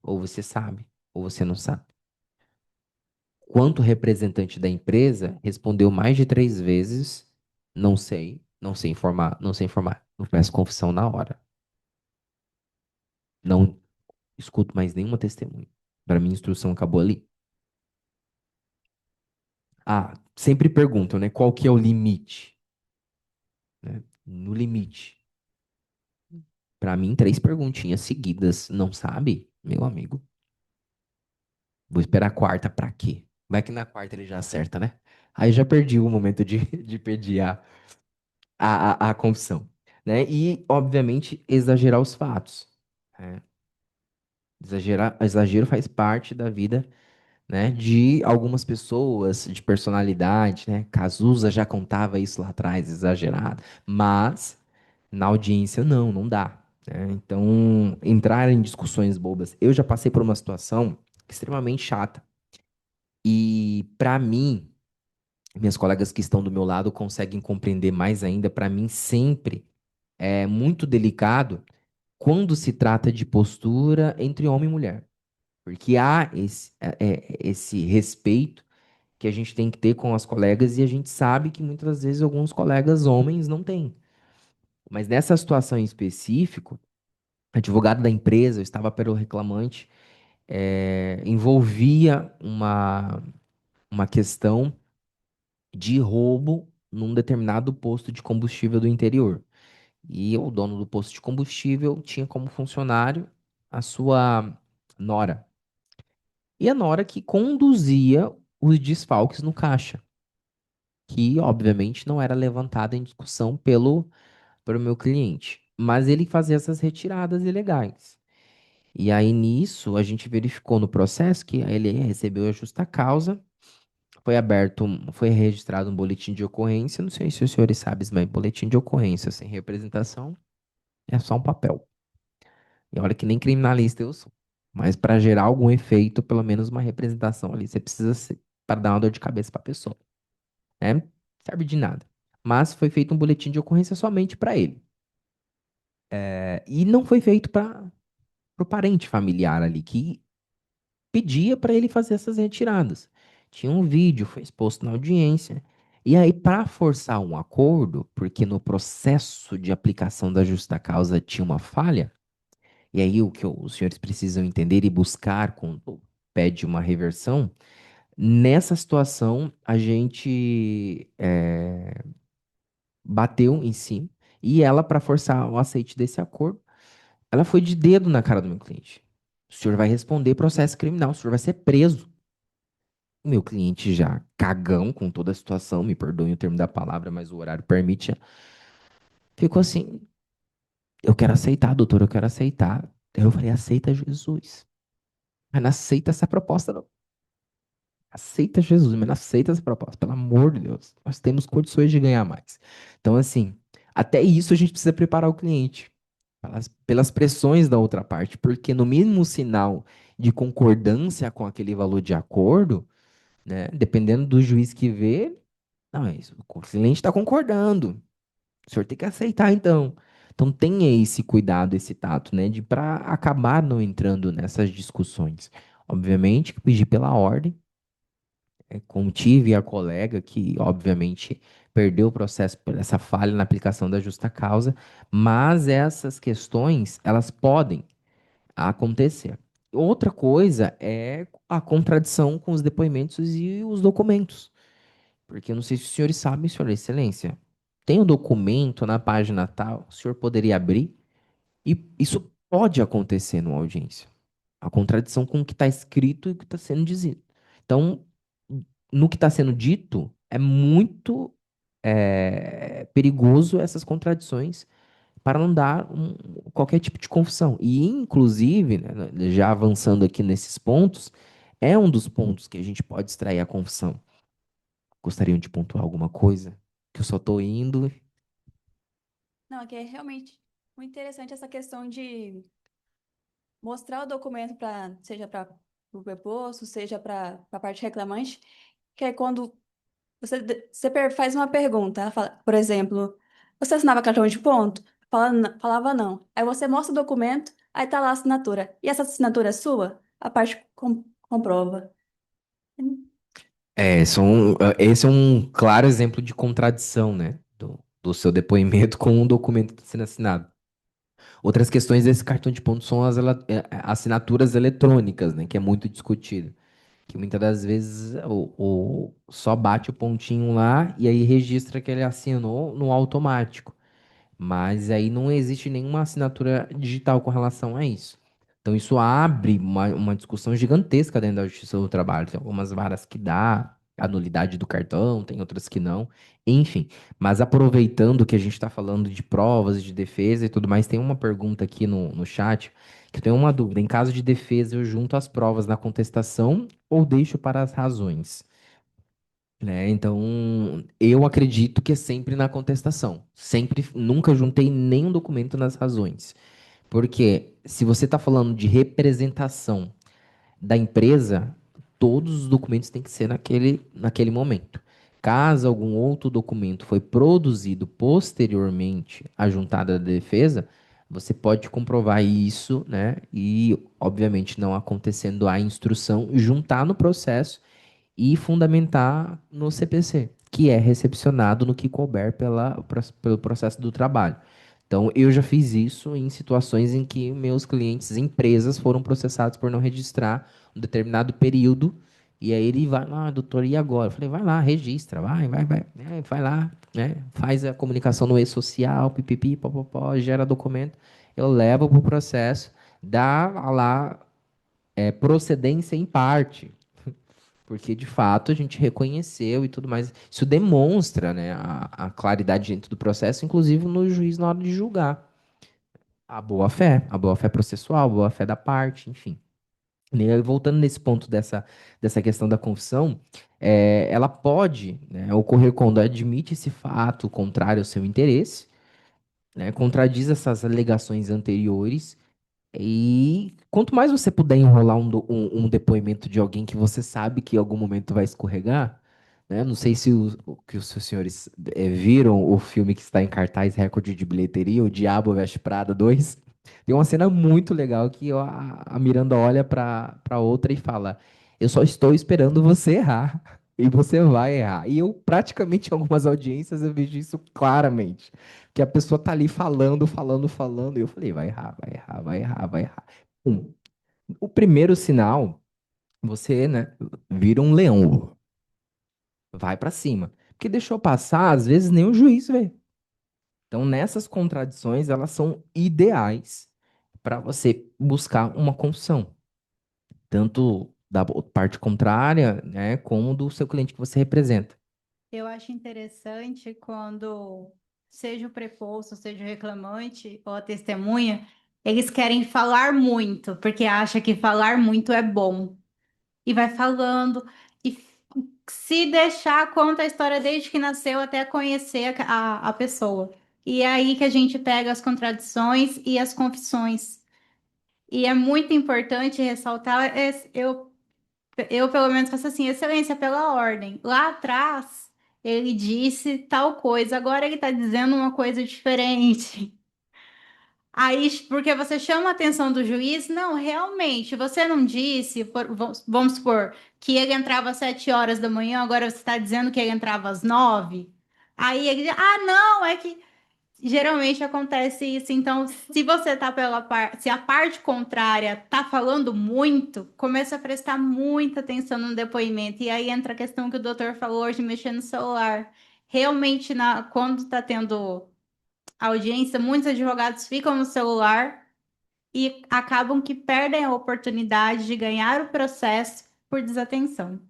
Ou você sabe, ou você não sabe. Quanto representante da empresa respondeu mais de 3 vezes, não sei informar, não sei informar. Eu peço confissão na hora. Não escuto mais nenhuma testemunha. Para mim, a instrução acabou ali. Ah, sempre perguntam, né? Qual que é o limite? Né? No limite. Para mim, 3 perguntinhas seguidas. Não sabe, meu amigo? Vou esperar a quarta pra quê? Vai que na quarta ele já acerta, né? Aí já perdi o momento de, de pedir a confissão, né? E, obviamente, exagerar os fatos, né? Exagero faz parte da vida, né, de algumas pessoas, de personalidade, né? Cazuza já contava isso lá atrás, exagerado. Mas, na audiência, não dá, né? Então, entrar em discussões bobas. Eu já passei por uma situação extremamente chata. E, para mim, minhas colegas que estão do meu lado conseguem compreender mais ainda. Para mim, sempre é muito delicado quando se trata de postura entre homem e mulher. Porque há esse respeito que a gente tem que ter com as colegas e a gente sabe que muitas das vezes alguns colegas homens não têm. Mas nessa situação em específico, advogado da empresa, eu estava pelo reclamante, envolvia uma questão de roubo num determinado posto de combustível do interior. E o dono do posto de combustível tinha como funcionário a sua nora. E a nora que conduzia os desfalques no caixa, que obviamente não era levantada em discussão pelo meu cliente. Mas ele fazia essas retiradas ilegais. E aí nisso a gente verificou no processo que ele recebeu a justa causa. Foi registrado um boletim de ocorrência. Não sei se os senhores sabem, mas boletim de ocorrência sem representação é só um papel. E olha que nem criminalista eu sou. Mas para gerar algum efeito, pelo menos uma representação ali, você precisa ser para dar uma dor de cabeça para a pessoa, né? Serve de nada. Mas foi feito um boletim de ocorrência somente para ele. E não foi feito para o parente familiar ali, que pedia para ele fazer essas retiradas. Tinha um vídeo, foi exposto na audiência. E aí, para forçar um acordo, porque no processo de aplicação da justa causa tinha uma falha, e aí o que os senhores precisam entender e buscar quando pede uma reversão, nessa situação a gente bateu em si, e ela, para forçar o aceite desse acordo, ela foi de dedo na cara do meu cliente. O senhor vai responder processo criminal, o senhor vai ser preso. O meu cliente já cagão com toda a situação, me perdoem o termo da palavra, mas o horário permite, ficou assim, eu quero aceitar, doutor, eu quero aceitar. Eu falei, aceita Jesus. Mas não aceita essa proposta, não. Aceita Jesus, mas não aceita essa proposta, pelo amor de Deus. Nós temos condições de ganhar mais. Então, assim, até isso a gente precisa preparar o cliente pelas pressões da outra parte, porque no mínimo sinal de concordância com aquele valor de acordo, né, dependendo do juiz que vê, não, é isso, o cliente está concordando. O senhor tem que aceitar, então. Então tenha esse cuidado, esse tato, né, de para acabar não entrando nessas discussões. Obviamente, que pedir pela ordem, como tive a colega que, obviamente, perdeu o processo por essa falha na aplicação da justa causa, mas essas questões, elas podem acontecer. Outra coisa é a contradição com os depoimentos e os documentos. Porque eu não sei se os senhores sabem, Senhora Excelência, tem um documento na página tal, o senhor poderia abrir, e isso pode acontecer numa audiência. A contradição com o que está escrito e o que está sendo dito. Então, no que está sendo dito, é muito perigoso essas contradições para não dar qualquer tipo de confusão. E, inclusive, né, já avançando aqui nesses pontos, é um dos pontos que a gente pode extrair a confusão. Gostariam de pontuar alguma coisa? Que eu só tô indo. Não, que é realmente muito interessante essa questão de mostrar o documento para, seja para o preposto, seja para a parte reclamante, que é quando você faz uma pergunta, ela fala, por exemplo, você assinava cartão de ponto? Falava não. Aí você mostra o documento, aí tá lá a assinatura. E essa assinatura é sua? A parte comprova. Esse é um claro exemplo de contradição, né? Do seu depoimento com o documento que está sendo assinado. Outras questões desse cartão de ponto são assinaturas eletrônicas, né? Que é muito discutido. Que muitas das vezes só bate o pontinho lá e aí registra que ele assinou no automático. Mas aí não existe nenhuma assinatura digital com relação a isso. Então isso abre uma discussão gigantesca dentro da Justiça do Trabalho. Tem algumas varas que dá a nulidade do cartão, tem outras que não. Enfim, mas aproveitando que a gente está falando de provas, de defesa e tudo mais, tem uma pergunta aqui no chat que eu tenho uma dúvida. Em caso de defesa, eu junto as provas na contestação ou deixo para as razões? Né? Então, eu acredito que é sempre na contestação. Sempre, nunca juntei nenhum documento nas razões. Porque se você está falando de representação da empresa, todos os documentos têm que ser naquele momento. Caso algum outro documento foi produzido posteriormente à juntada da defesa, você pode comprovar isso, né? E, obviamente, não acontecendo a instrução, juntar no processo e fundamentar no CPC, que é recepcionado no que couber pelo processo do trabalho. Então, eu já fiz isso em situações em que meus clientes, empresas, foram processados por não registrar um determinado período. E aí ele vai lá, doutor, e agora? Eu falei, vai lá, registra, vai, vai lá, né? Faz a comunicação no e-social, pipipi, popopó, gera documento. Eu levo para o processo, dá lá procedência em parte. Porque, de fato, a gente reconheceu e tudo mais. Isso demonstra, né, a claridade dentro do processo, inclusive no juiz na hora de julgar. A boa-fé processual, a boa-fé da parte, enfim. E aí, voltando nesse ponto dessa questão da confissão, ela pode, né, ocorrer quando admite esse fato contrário ao seu interesse, né, contradiz essas alegações anteriores e quanto mais você puder enrolar um depoimento de alguém que você sabe que em algum momento vai escorregar, né? Não sei se que os seus senhores viram o filme que está em cartaz, recorde de bilheteria, O Diabo Veste Prada 2. Tem uma cena muito legal que a Miranda olha para outra e fala: Eu só estou esperando você errar. E você vai errar. E eu, praticamente, em algumas audiências, eu vejo isso claramente. Que a pessoa tá ali falando, e eu falei, vai errar, vai errar, vai errar, vai errar. O primeiro sinal, você, né, vira um leão, vai pra cima. Porque deixou passar, às vezes nem o juiz vê. Então, nessas contradições, elas são ideais para você buscar uma confissão, tanto da parte contrária, né, como do seu cliente que você representa. Eu acho interessante quando, seja o preposto, seja o reclamante ou a testemunha, eles querem falar muito, porque acha que falar muito é bom. E vai falando, e se deixar, conta a história desde que nasceu até conhecer a pessoa. E é aí que a gente pega as contradições e as confissões. E é muito importante ressaltar, eu pelo menos faço assim, excelência pela ordem. Lá atrás, ele disse tal coisa, agora ele está dizendo uma coisa diferente. Aí, porque você chama a atenção do juiz, não, realmente, você não disse, vamos supor, que ele entrava às 7 horas da manhã, agora você está dizendo que ele entrava às 9. Aí ele diz, ah, não, é que geralmente acontece isso. Então, se você tá se a parte contrária tá falando muito, começa a prestar muita atenção no depoimento. E aí entra a questão que o doutor falou hoje, mexendo no celular. Realmente, quando tá tendo audiência, muitos advogados ficam no celular e acabam que perdem a oportunidade de ganhar o processo por desatenção.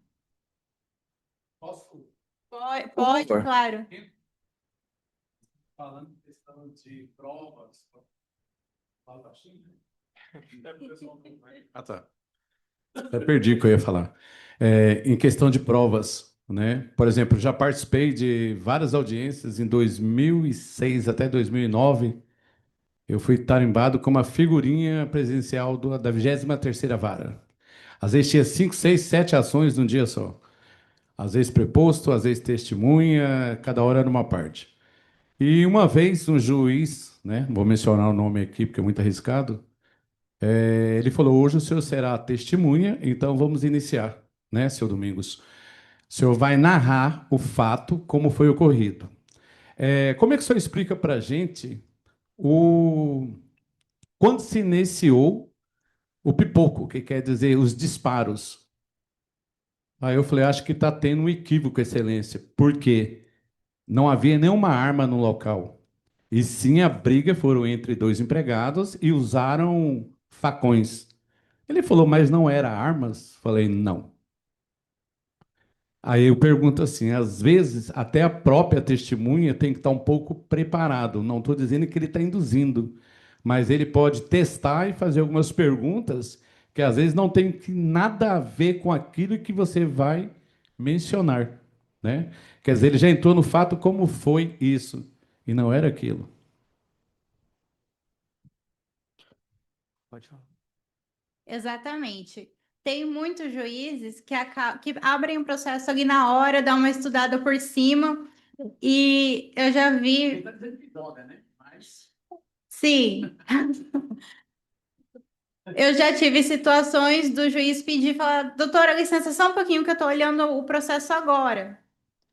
Posso, Pode, favor. claro. falando em questão de provas, fala baixinho? Ah, tá. Eu perdi o que eu ia falar. Em questão de provas, né? Por exemplo, já participei de várias audiências em 2006 até 2009. Eu fui tarimbado como a figurinha presencial da 23ª Vara. Às vezes tinha 5, 6, 7 ações num dia só. Às vezes preposto, às vezes testemunha, cada hora era uma parte. E uma vez um juiz, né, vou mencionar o nome aqui porque é muito arriscado, ele falou: hoje o senhor será testemunha, então vamos iniciar, né, seu Domingos? O senhor vai narrar o fato como foi ocorrido. Como é que o senhor explica para a gente o... quando se iniciou o pipoco, que quer dizer os disparos? Aí eu falei: acho que está tendo um equívoco, Excelência, porque não havia nenhuma arma no local. E sim, a briga foram entre dois empregados e usaram facões. Ele falou: mas não era armas? Falei: não. Aí eu pergunto assim: às vezes até a própria testemunha tem que estar um pouco preparado. Não estou dizendo que ele está induzindo, mas ele pode testar e fazer algumas perguntas que às vezes não tem nada a ver com aquilo que você vai mencionar, né? Quer dizer, ele já entrou no fato como foi isso e não era aquilo. Pode falar. Exatamente. Tem muitos juízes que abrem o processo ali na hora, dão uma estudada por cima, e eu já vi. Sim, eu já tive situações do juiz pedir e falar: doutora, licença só um pouquinho que eu estou olhando o processo agora.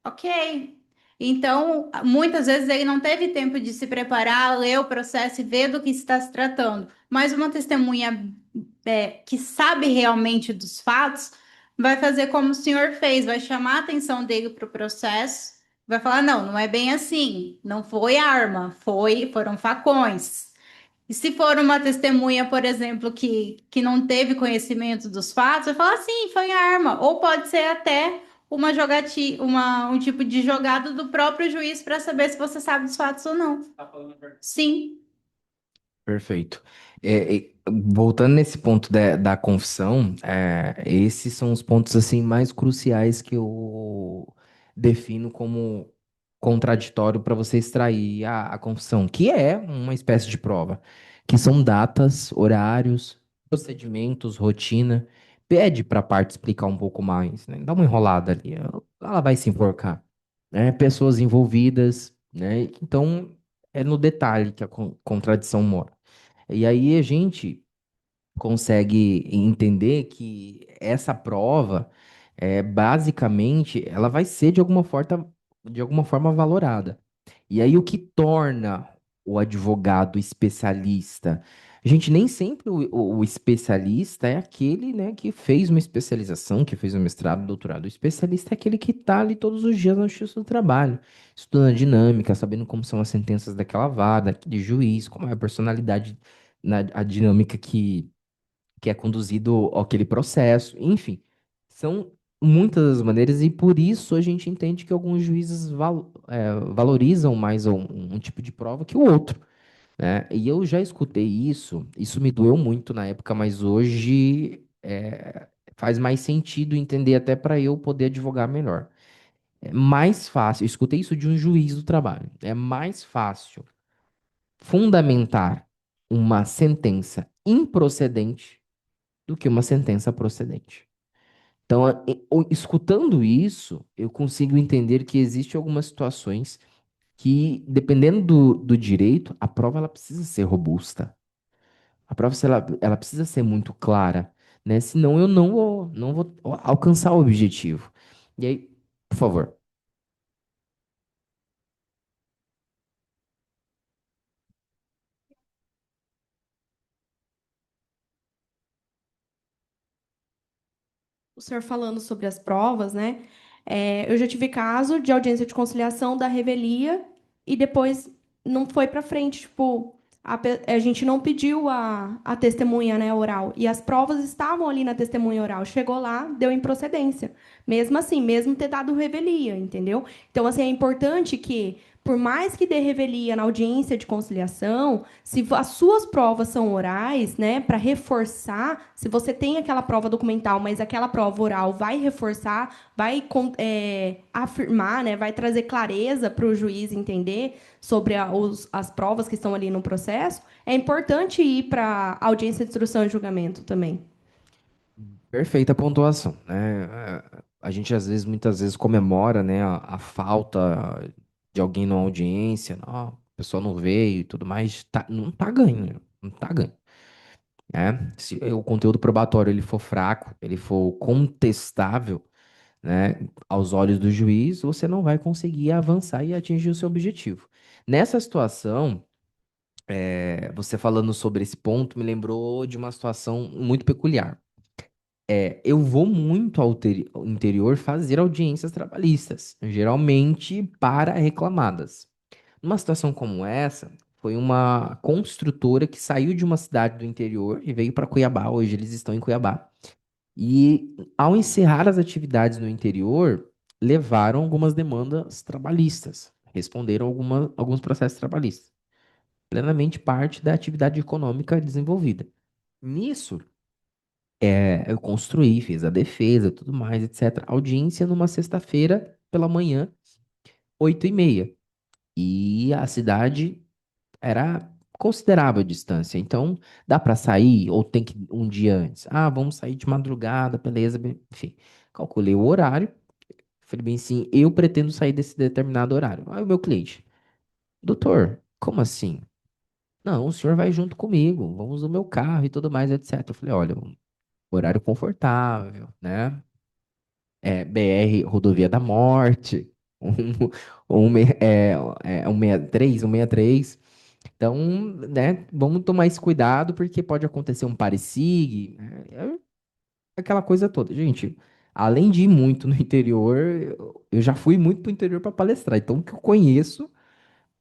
Ok. Então, muitas vezes ele não teve tempo de se preparar, ler o processo e ver do que está se tratando. Mas uma testemunha que sabe realmente dos fatos vai fazer como o senhor fez, vai chamar a atenção dele para o processo, vai falar: não, não é bem assim, não foi arma, foram facões. E se for uma testemunha, por exemplo, que não teve conhecimento dos fatos, vai falar: sim, foi arma. Ou pode ser até um tipo de jogada do próprio juiz para saber se você sabe dos fatos ou não. Sim, Perfeito. Voltando nesse ponto da confissão, esses são os pontos assim mais cruciais que eu defino como contraditório para você extrair a confissão, que é uma espécie de prova, que são datas, horários, procedimentos, rotina. Pede para a parte explicar um pouco mais, né? Dá uma enrolada ali, ela vai se enforcar, né? Pessoas envolvidas, né? Então é no detalhe que a contradição mora. E aí a gente consegue entender que essa prova, basicamente, ela vai ser de alguma forma valorada. E aí o que torna o advogado especialista? Gente, nem sempre o especialista é aquele, né, que fez uma especialização, que fez um mestrado, doutorado. O especialista é aquele que está ali todos os dias na justiça do trabalho, estudando a dinâmica, sabendo como são as sentenças daquela vara, daquele juiz, como é a personalidade, a dinâmica que é conduzido aquele processo, enfim, são muitas as maneiras e por isso a gente entende que alguns juízes valorizam mais um tipo de prova que o outro, né? E eu já escutei isso me doeu muito na época, mas hoje faz mais sentido entender até para eu poder advogar melhor. É mais fácil, eu escutei isso de um juiz do trabalho, é mais fácil fundamentar uma sentença improcedente do que uma sentença procedente. Então, escutando isso, eu consigo entender que existem algumas situações que, dependendo do direito, a prova ela precisa ser robusta. A prova ela precisa ser muito clara, né? Senão eu não vou alcançar o objetivo. E aí, por favor. O senhor falando sobre as provas, né? Eu já tive caso de audiência de conciliação da revelia e depois não foi para frente, tipo, a gente não pediu a testemunha, né, oral, e as provas estavam ali na testemunha oral. Chegou lá, deu improcedência. Mesmo assim, mesmo ter dado revelia, entendeu? Então, assim, é importante que, por mais que dê revelia na audiência de conciliação, se as suas provas são orais, né, para reforçar, se você tem aquela prova documental, mas aquela prova oral vai reforçar, vai afirmar, né, vai trazer clareza para o juiz entender sobre as provas que estão ali no processo, é importante ir para a audiência de instrução e julgamento também. Perfeita pontuação, né? A gente muitas vezes comemora, né, a falta de alguém na audiência, não, a pessoa não veio e tudo mais, não tá ganho, né? Não tá ganho, né? Se o conteúdo probatório ele for fraco, ele for contestável, né, aos olhos do juiz, você não vai conseguir avançar e atingir o seu objetivo. Nessa situação, você falando sobre esse ponto me lembrou de uma situação muito peculiar. Eu vou muito ao interior fazer audiências trabalhistas, geralmente para reclamadas. Numa situação como essa, foi uma construtora que saiu de uma cidade do interior e veio para Cuiabá. Hoje eles estão em Cuiabá. E ao encerrar as atividades no interior, levaram algumas demandas trabalhistas, responderam alguns processos trabalhistas, plenamente parte da atividade econômica desenvolvida. Nisso, eu construí, fiz a defesa, tudo mais, etc. Audiência numa sexta-feira pela manhã, 8h30. E a cidade era considerável a distância. Então, dá para sair ou tem que ir um dia antes? Ah, vamos sair de madrugada, beleza. Enfim, calculei o horário. Falei bem assim, eu pretendo sair desse determinado horário. Aí o meu cliente, doutor, como assim? Não, o senhor vai junto comigo, vamos no meu carro e tudo mais, etc. Eu falei, olha, um horário confortável, né? BR, Rodovia da Morte, um 63, 163. Então, né, vamos tomar esse cuidado porque pode acontecer um pare-sigue, né, aquela coisa toda. Gente, além de ir muito no interior, eu já fui muito pro interior para palestrar. Então, o que eu conheço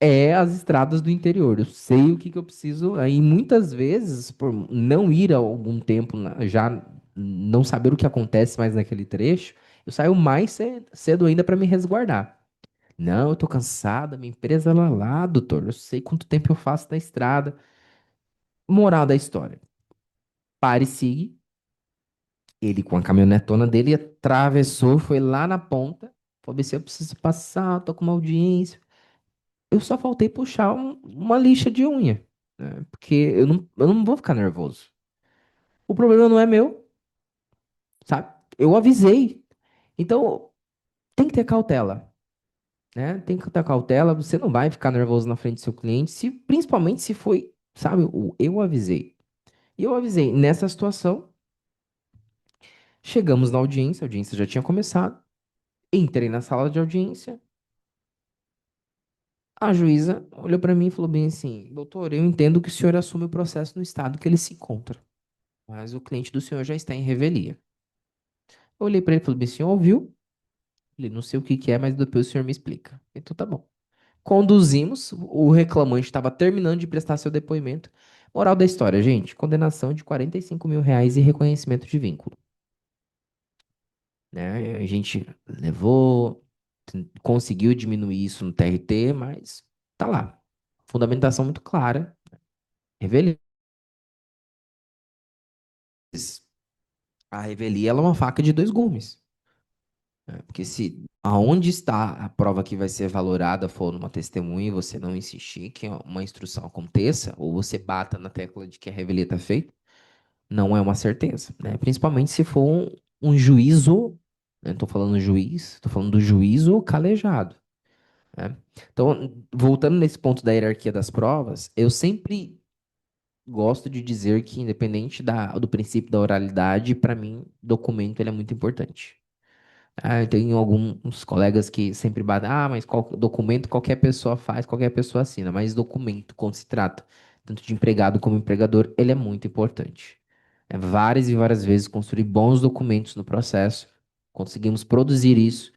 é as estradas do interior. Eu sei o que que eu preciso. Aí, muitas vezes, por não ir há algum tempo, já não saber o que acontece mais naquele trecho, eu saio mais cedo ainda para me resguardar. Não, eu tô cansada, minha empresa lá, doutor. Eu sei quanto tempo eu faço na estrada. Moral da história. Pare e siga. Ele com a caminhonetona dele atravessou, foi lá na ponta. Falou assim, eu preciso passar, tô com uma audiência. Eu só faltei puxar uma lixa de unha, né? Porque eu não vou ficar nervoso. O problema não é meu, sabe? Eu avisei. Então, tem que ter cautela, né? Tem que ter cautela. Você não vai ficar nervoso na frente do seu cliente, principalmente se foi, sabe, eu avisei. E eu avisei. Nessa situação, chegamos na audiência, a audiência já tinha começado. Entrei na sala de audiência. A juíza olhou para mim e falou bem assim: doutor, eu entendo que o senhor assume o processo no estado que ele se encontra, mas o cliente do senhor já está em revelia. Eu olhei para ele e falei bem: senhor ouviu? Ele não sei o que que é, mas depois o senhor me explica. Então tá bom. Conduzimos, o reclamante estava terminando de prestar seu depoimento. Moral da história, gente: condenação de R$ 45.000 e reconhecimento de vínculo. Né? A gente levou, conseguiu diminuir isso no TRT, mas tá lá. Fundamentação muito clara. Revelia. A revelia ela é uma faca de dois gumes. Né? Porque se aonde está a prova que vai ser valorada for numa testemunha e você não insistir que uma instrução aconteça, ou você bata na tecla de que a revelia está feita, não é uma certeza. Né? Principalmente se for um juízo, não estou falando juiz, estou falando do juízo calejado. né? Então, voltando nesse ponto da hierarquia das provas, eu sempre gosto de dizer que, independente do princípio da oralidade, para mim, documento ele é muito importante. Ah, eu tenho alguns colegas que sempre batem, mas documento qualquer pessoa faz, qualquer pessoa assina, mas documento, quando se trata tanto de empregado como empregador, ele é muito importante. Várias e várias vezes construir bons documentos no processo, conseguimos produzir isso,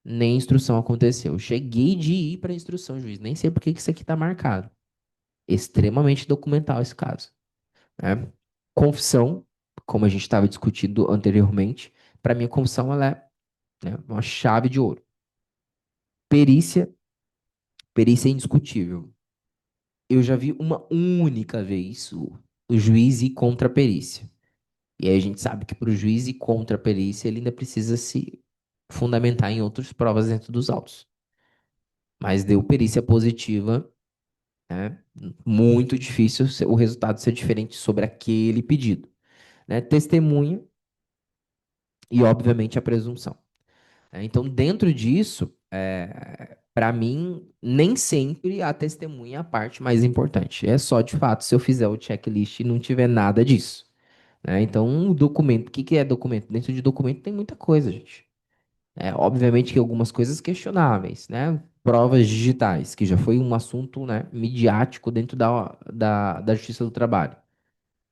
nem instrução aconteceu. Eu cheguei de ir para instrução, juiz, nem sei por que que isso aqui está marcado. Extremamente documental esse caso, né? Confissão, como a gente estava discutindo anteriormente, para mim a confissão ela é, né, uma chave de ouro. Perícia, perícia é indiscutível. Eu já vi uma única vez o juiz ir contra a perícia. E aí a gente sabe que para o juiz ir contra a perícia, ele ainda precisa se fundamentar em outras provas dentro dos autos. Mas deu perícia positiva, né? Muito difícil o resultado ser diferente sobre aquele pedido, né? Testemunha e, obviamente, a presunção. Então, dentro disso, para mim, nem sempre a testemunha é a parte mais importante. É só, de fato, se eu fizer o checklist e não tiver nada disso, né? Então, o documento, o que que é documento? Dentro de documento tem muita coisa, gente. Obviamente que algumas coisas questionáveis, né? Provas digitais, que já foi um assunto, né, midiático dentro da Justiça do Trabalho.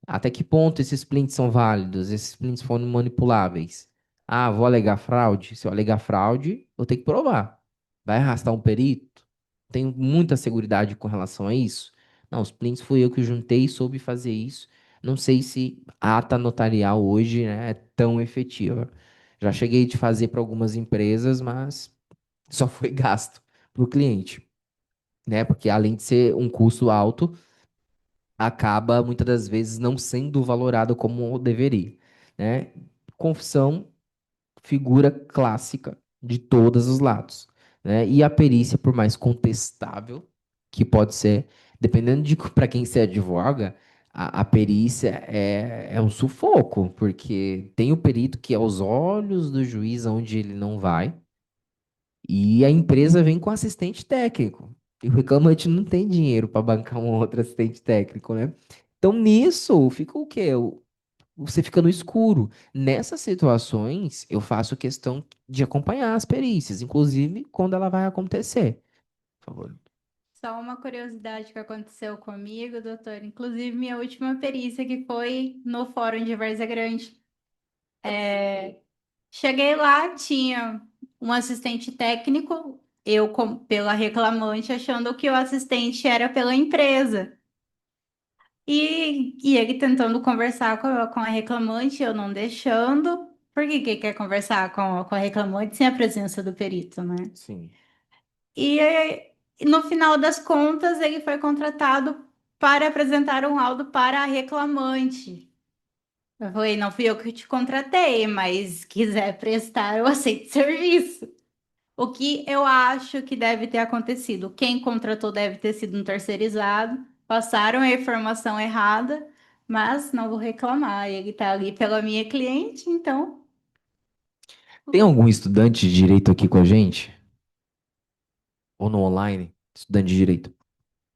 Até que ponto esses prints são válidos? Esses prints foram manipuláveis? Ah, vou alegar fraude? Se eu alegar fraude, eu tenho que provar. Vai arrastar um perito? Tenho muita seguridade com relação a isso? Não, os prints fui eu que juntei e soube fazer isso. Não sei se a ata notarial hoje, né, é tão efetiva. Já cheguei de fazer para algumas empresas, mas só foi gasto para o cliente, né? Porque além de ser um custo alto, acaba muitas das vezes não sendo valorado como deveria, né? Confissão, figura clássica de todos os lados, né? E a perícia, por mais contestável que pode ser, dependendo de para quem se advoga, a perícia é um sufoco, porque tem o perito que é aos olhos do juiz onde ele não vai, e a empresa vem com assistente técnico. E o reclamante não tem dinheiro para bancar um outro assistente técnico, né? Então, nisso, fica o quê? Você fica no escuro. Nessas situações, eu faço questão de acompanhar as perícias, inclusive quando ela vai acontecer. Por favor. Só uma curiosidade que aconteceu comigo, doutor. Inclusive, minha última perícia, que foi no Fórum de Várzea Grande. Cheguei lá, tinha um assistente técnico, pela reclamante, achando que o assistente era pela empresa. E ele tentando conversar com a reclamante, eu não deixando. Por que que quer conversar com a reclamante sem a presença do perito, né? Sim. E no final das contas, ele foi contratado para apresentar um laudo para a reclamante. Eu falei, não fui eu que te contratei, mas se quiser prestar, eu aceito serviço. O que eu acho que deve ter acontecido? Quem contratou deve ter sido um terceirizado, passaram a informação errada, mas não vou reclamar. Ele está ali pela minha cliente, então. Tem algum estudante de direito aqui com a gente? Ou no online? Estudante de direito.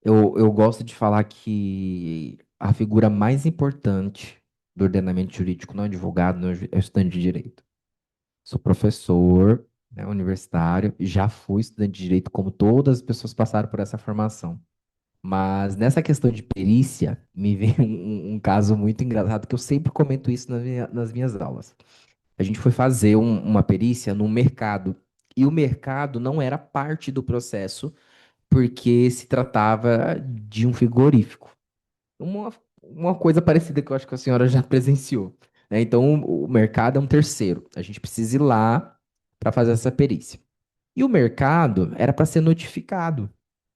Eu gosto de falar que a figura mais importante do ordenamento jurídico não é advogado, não é o estudante de direito. Sou professor, né, universitário, já fui estudante de direito, como todas as pessoas passaram por essa formação. Mas nessa questão de perícia, me vem um caso muito engraçado, que eu sempre comento isso nas minhas aulas. A gente foi fazer uma perícia no mercado, e o mercado não era parte do processo, porque se tratava de um frigorífico. Uma, uma coisa parecida que eu acho que a senhora já presenciou, né? Então, o mercado é um terceiro. A gente precisa ir lá para fazer essa perícia. E o mercado era para ser notificado,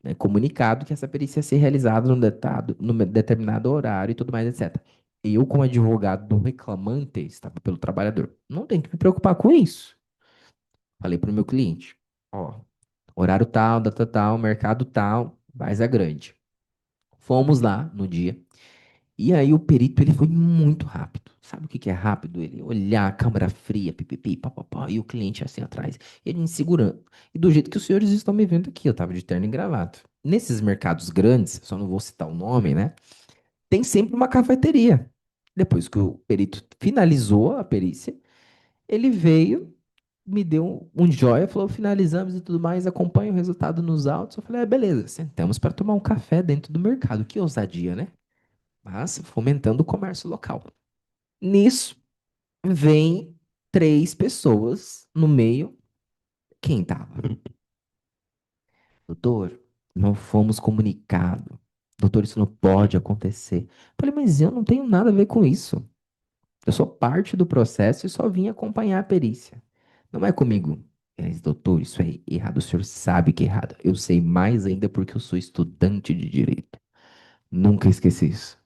né? Comunicado que essa perícia ia ser realizada num determinado horário e tudo mais, etc. Eu, como advogado do reclamante, estava pelo trabalhador, não tenho que me preocupar com isso. Falei para o meu cliente, ó, horário tal, data tal, mercado tal, Várzea Grande. Fomos lá no dia. E aí o perito ele foi muito rápido, Sabe o que que é rápido? Ele olhar a câmera fria, pipipi, papapá, e o cliente assim atrás, ele me segurando. E do jeito que os senhores estão me vendo aqui, eu tava de terno e gravata. Nesses mercados grandes, só não vou citar o nome, né? Tem sempre uma cafeteria. Depois que o perito finalizou a perícia, ele veio, me deu um joia, falou: finalizamos e tudo mais, acompanha o resultado nos autos. Eu falei: beleza, sentamos para tomar um café dentro do mercado. Que ousadia, né? Mas fomentando o comércio local. Nisso, vem três pessoas no meio. Quem tava? Doutor, não fomos comunicados. Doutor, isso não pode acontecer. Eu falei: mas eu não tenho nada a ver com isso. Eu sou parte do processo e só vim acompanhar a perícia. Não é comigo. Mas, doutor, isso é errado. O senhor sabe que é errado. Eu sei mais ainda porque eu sou estudante de direito. Nunca esqueci isso.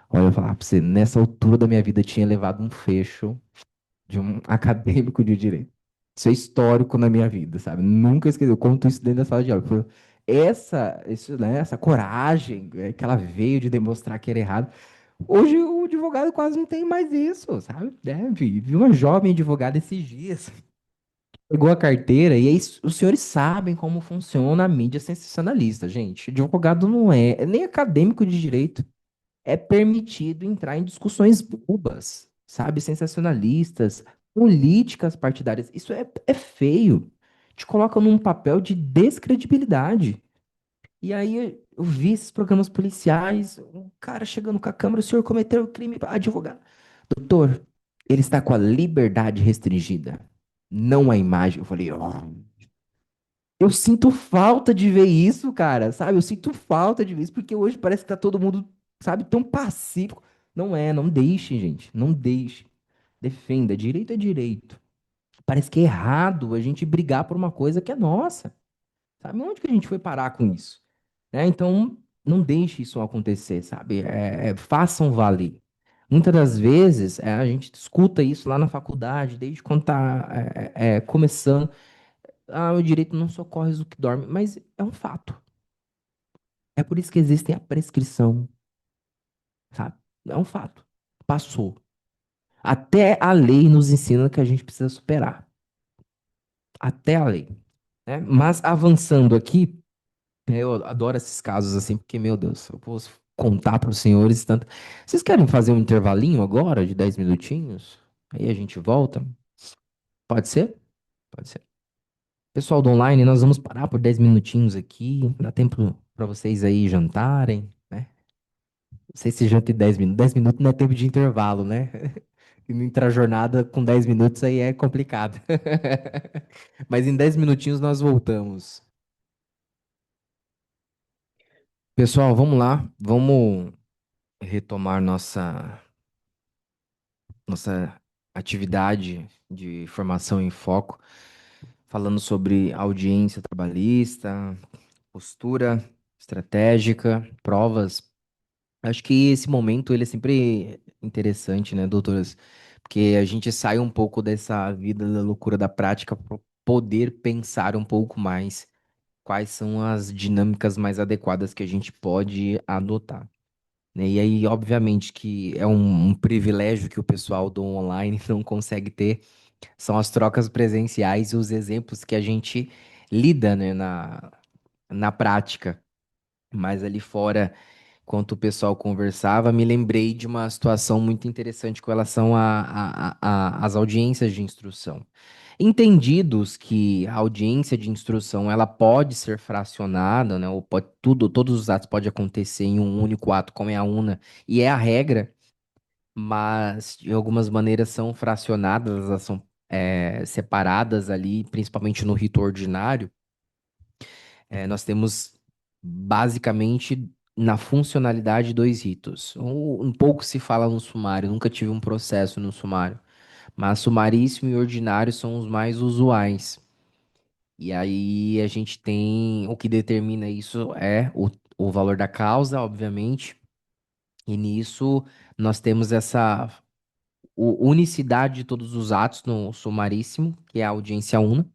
Olha, eu vou falar pra você, nessa altura da minha vida tinha levado um fecho de um acadêmico de direito. Isso é histórico na minha vida, sabe? Nunca esqueci. Eu conto isso dentro da sala de aula. Essa coragem que ela veio de demonstrar que era errado. Hoje o advogado quase não tem mais isso, sabe? Vi uma jovem advogada esses dias, pegou a carteira e aí os senhores sabem como funciona a mídia sensacionalista, gente. Advogado não é, nem acadêmico de direito, é permitido entrar em discussões bobas, sabe? Sensacionalistas, políticas partidárias. Isso é feio. Te coloca num papel de descredibilidade. E aí eu vi esses programas policiais, um cara chegando com a câmera: o senhor cometeu crime, advogado. Doutor, ele está com a liberdade restringida, não a imagem. Eu falei: "Ó, eu sinto falta de ver isso, cara, sabe? Eu sinto falta de ver isso, porque hoje parece que tá todo mundo, sabe, tão pacífico. Não é, não deixe, gente, não deixe. Defenda, direito é direito. Parece que é errado a gente brigar por uma coisa que é nossa. Sabe? Onde que a gente foi parar com isso? Né? Então, não deixe isso acontecer, sabe? Façam valer. Muitas das vezes, a gente escuta isso lá na faculdade, desde quando está começando. Ah, o direito não socorre o que dorme, mas é um fato. É por isso que existe a prescrição, sabe? É um fato. Passou. Até a lei nos ensina que a gente precisa superar. Até a lei, né? Mas avançando aqui, eu adoro esses casos assim, porque, meu Deus, eu posso contar para os senhores tanto. Vocês querem fazer um intervalinho agora de 10 minutinhos? Aí a gente volta? Pode ser? Pode ser. Pessoal do online, nós vamos parar por 10 minutinhos aqui. Dá tempo para vocês aí jantarem, né? Não sei se janta em 10 minutos. 10 minutos não é tempo de intervalo, né? E no intrajornada com 10 minutos aí é complicado. Mas em 10 minutinhos nós voltamos. Pessoal, vamos lá. Vamos retomar nossa atividade de formação em foco, falando sobre audiência trabalhista, postura estratégica, provas. Acho que esse momento ele é sempre interessante, né, doutoras? Porque a gente sai um pouco dessa vida da loucura da prática para poder pensar um pouco mais quais são as dinâmicas mais adequadas que a gente pode adotar, né? E aí, obviamente, que é um privilégio que o pessoal do online não consegue ter, são as trocas presenciais e os exemplos que a gente lida, né, na prática. Mas ali fora, enquanto o pessoal conversava, me lembrei de uma situação muito interessante com relação às audiências de instrução. Entendidos que a audiência de instrução ela pode ser fracionada, né, ou pode, todos os atos podem acontecer em um único ato, como é a UNA, e é a regra, mas de algumas maneiras são fracionadas, elas são separadas ali, principalmente no rito ordinário. Nós temos basicamente na funcionalidade dois ritos. Um pouco se fala no sumário, nunca tive um processo no sumário, mas sumaríssimo e ordinário são os mais usuais. E aí a gente tem o que determina isso é o valor da causa, obviamente, e nisso nós temos essa unicidade de todos os atos no sumaríssimo, que é a audiência una,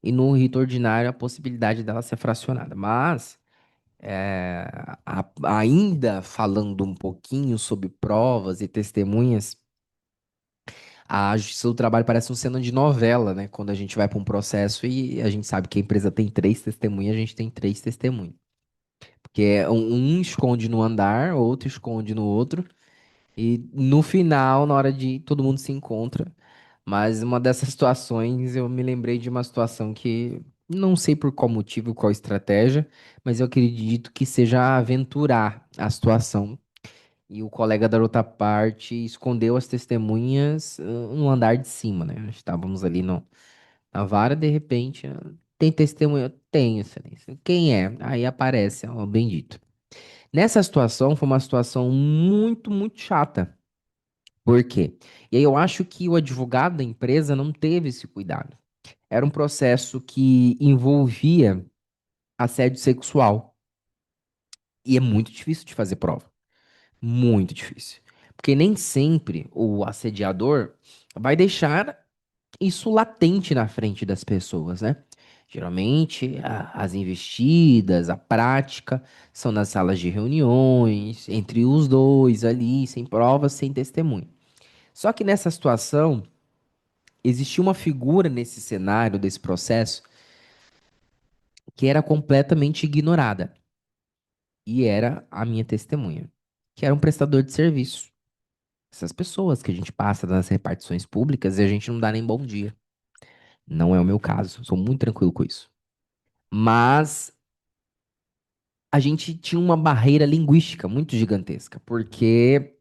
e no rito ordinário a possibilidade dela ser fracionada. Mas ainda falando um pouquinho sobre provas e testemunhas, A Justiça do Trabalho parece um cena de novela, né? Quando a gente vai para um processo e a gente sabe que a empresa tem três testemunhas, a gente tem três testemunhas. Porque um esconde no andar, outro esconde no outro, e no final, na hora de ir, todo mundo se encontra. Mas uma dessas situações, eu me lembrei de uma situação que não sei por qual motivo, qual estratégia, mas eu acredito que seja aventurar a situação. E o colega da outra parte escondeu as testemunhas no andar de cima, né? Estávamos ali no, na vara, de repente, tem testemunha? Tenho, excelência. Quem é? Aí aparece, ó, o bendito. Nessa situação, foi uma situação muito, muito chata. Por quê? E aí eu acho que o advogado da empresa não teve esse cuidado. Era um processo que envolvia assédio sexual. E é muito difícil de fazer prova. Muito difícil. Porque nem sempre o assediador vai deixar isso latente na frente das pessoas, né? Geralmente, as investidas, a prática, são nas salas de reuniões, entre os dois ali, sem provas, sem testemunho. Só que nessa situação, existia uma figura nesse cenário, desse processo, que era completamente ignorada. E era a minha testemunha, que era um prestador de serviço. Essas pessoas que a gente passa nas repartições públicas e a gente não dá nem bom dia. Não é o meu caso, sou muito tranquilo com isso. Mas a gente tinha uma barreira linguística muito gigantesca, porque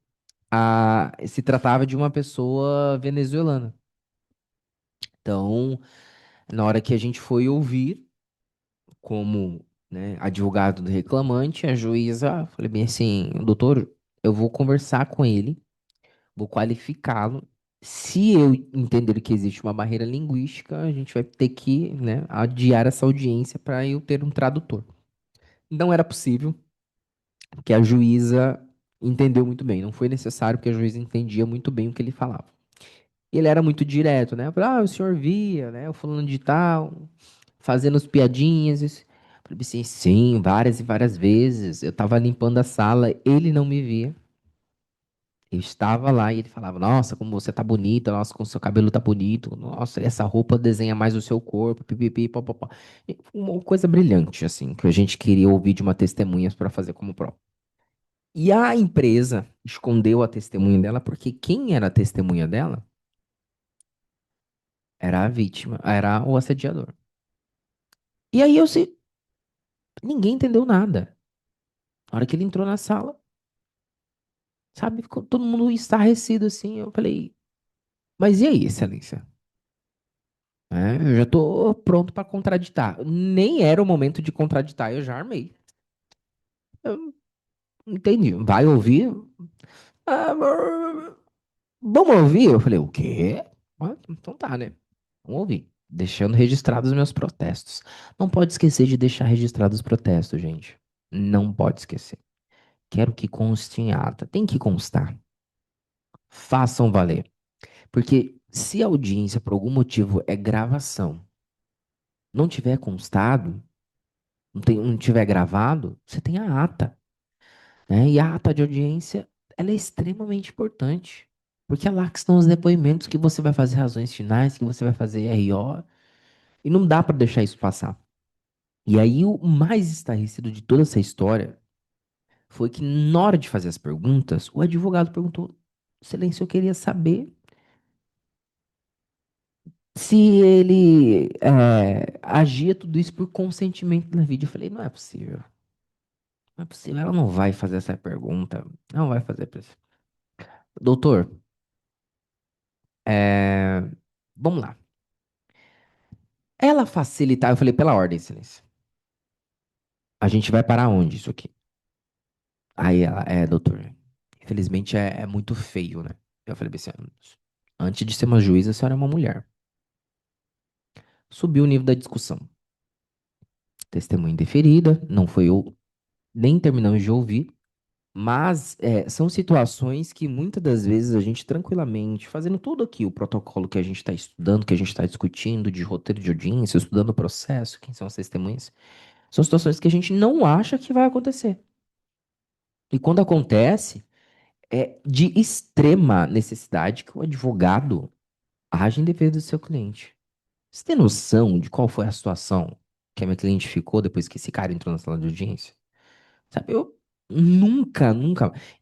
se tratava de uma pessoa venezuelana. Então, na hora que a gente foi ouvir, como, né, advogado do reclamante, a juíza, falei bem assim, doutor, eu vou conversar com ele, vou qualificá-lo. Se eu entender que existe uma barreira linguística, a gente vai ter que, né, adiar essa audiência para eu ter um tradutor. Não era possível, porque a juíza entendeu muito bem. Não foi necessário, porque a juíza entendia muito bem o que ele falava. E ele era muito direto, né? Falei, o senhor via, né? O fulano de tal, fazendo as piadinhas. Isso. Falei assim, sim, várias e várias vezes. Eu tava limpando a sala, ele não me via. Eu estava lá e ele falava, nossa, como você tá bonita, nossa, como seu cabelo tá bonito, nossa, essa roupa desenha mais o seu corpo, pipipi, popopó. E uma coisa brilhante, assim, que a gente queria ouvir de uma testemunha para fazer como prova. E a empresa escondeu a testemunha dela, porque quem era a testemunha dela era a vítima, era o assediador. E aí eu sei, ninguém entendeu nada. Na hora que ele entrou na sala, sabe, ficou todo mundo estarrecido assim. Eu falei, mas e aí, excelência? Eu já tô pronto para contraditar. Nem era o momento de contraditar, eu já armei. Eu entendi. Vai ouvir? Ah, vamos ouvir? Eu falei, o quê? Então tá, né? Vamos ouvir. Deixando registrados os meus protestos. Não pode esquecer de deixar registrados os protestos, gente. Não pode esquecer. Quero que conste em ata. Tem que constar. Façam valer. Porque se a audiência, por algum motivo, é gravação, não tiver constado, não tiver gravado, você tem a ata, né? E a ata de audiência, ela é extremamente importante. Porque é lá que estão os depoimentos que você vai fazer razões finais, que você vai fazer RO, e não dá para deixar isso passar. E aí o mais estarrecido de toda essa história foi que na hora de fazer as perguntas, o advogado perguntou, Excelência, eu queria saber se ele agia tudo isso por consentimento da vídeo. Eu falei, não é possível. Não é possível, ela não vai fazer essa pergunta. Não vai fazer. Doutor, é, vamos lá. Ela facilitar, eu falei, pela ordem, excelência. A gente vai para onde isso aqui? Aí ela, doutor, infelizmente é muito feio, né? Eu falei assim, antes de ser uma juíza, a senhora é uma mulher. Subiu o nível da discussão. Testemunha indeferida, não foi eu, nem terminamos de ouvir. Mas são situações que muitas das vezes a gente tranquilamente, fazendo tudo aqui, o protocolo que a gente está estudando, que a gente está discutindo, de roteiro de audiência, estudando o processo, quem são as testemunhas, são situações que a gente não acha que vai acontecer. E quando acontece, é de extrema necessidade que o advogado Age em defesa do seu cliente. Você tem noção de qual foi a situação que a minha cliente ficou depois que esse cara entrou na sala de audiência? Sabe, eu nunca.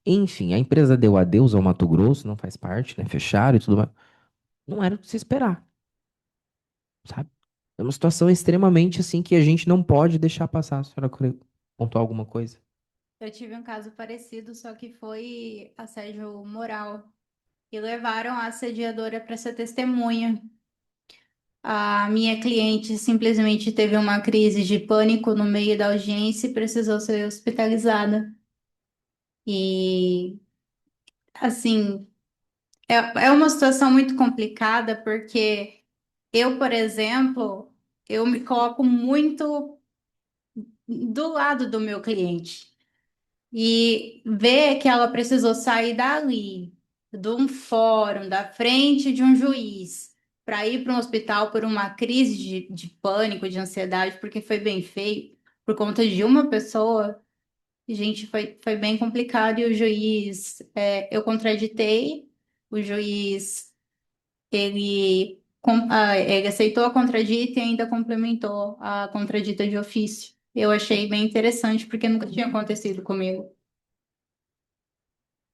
Enfim, a empresa deu adeus ao Mato Grosso, não faz parte, né? Fecharam e tudo mais. Não era o que se esperar, sabe? É uma situação extremamente assim que a gente não pode deixar passar. A senhora quer pontuar alguma coisa? Eu tive um caso parecido, só que foi assédio moral. E levaram a assediadora para ser testemunha. A minha cliente simplesmente teve uma crise de pânico no meio da audiência e precisou ser hospitalizada. E, assim, é uma situação muito complicada porque eu, por exemplo, eu me coloco muito do lado do meu cliente. E ver que ela precisou sair dali, de um fórum, da frente de um juiz, para ir para um hospital por uma crise de pânico, de ansiedade, porque foi bem feio, por conta de uma pessoa, gente, foi bem complicado. E o juiz, eu contraditei, o juiz, ele aceitou a contradita e ainda complementou a contradita de ofício. Eu achei bem interessante, porque nunca tinha acontecido comigo.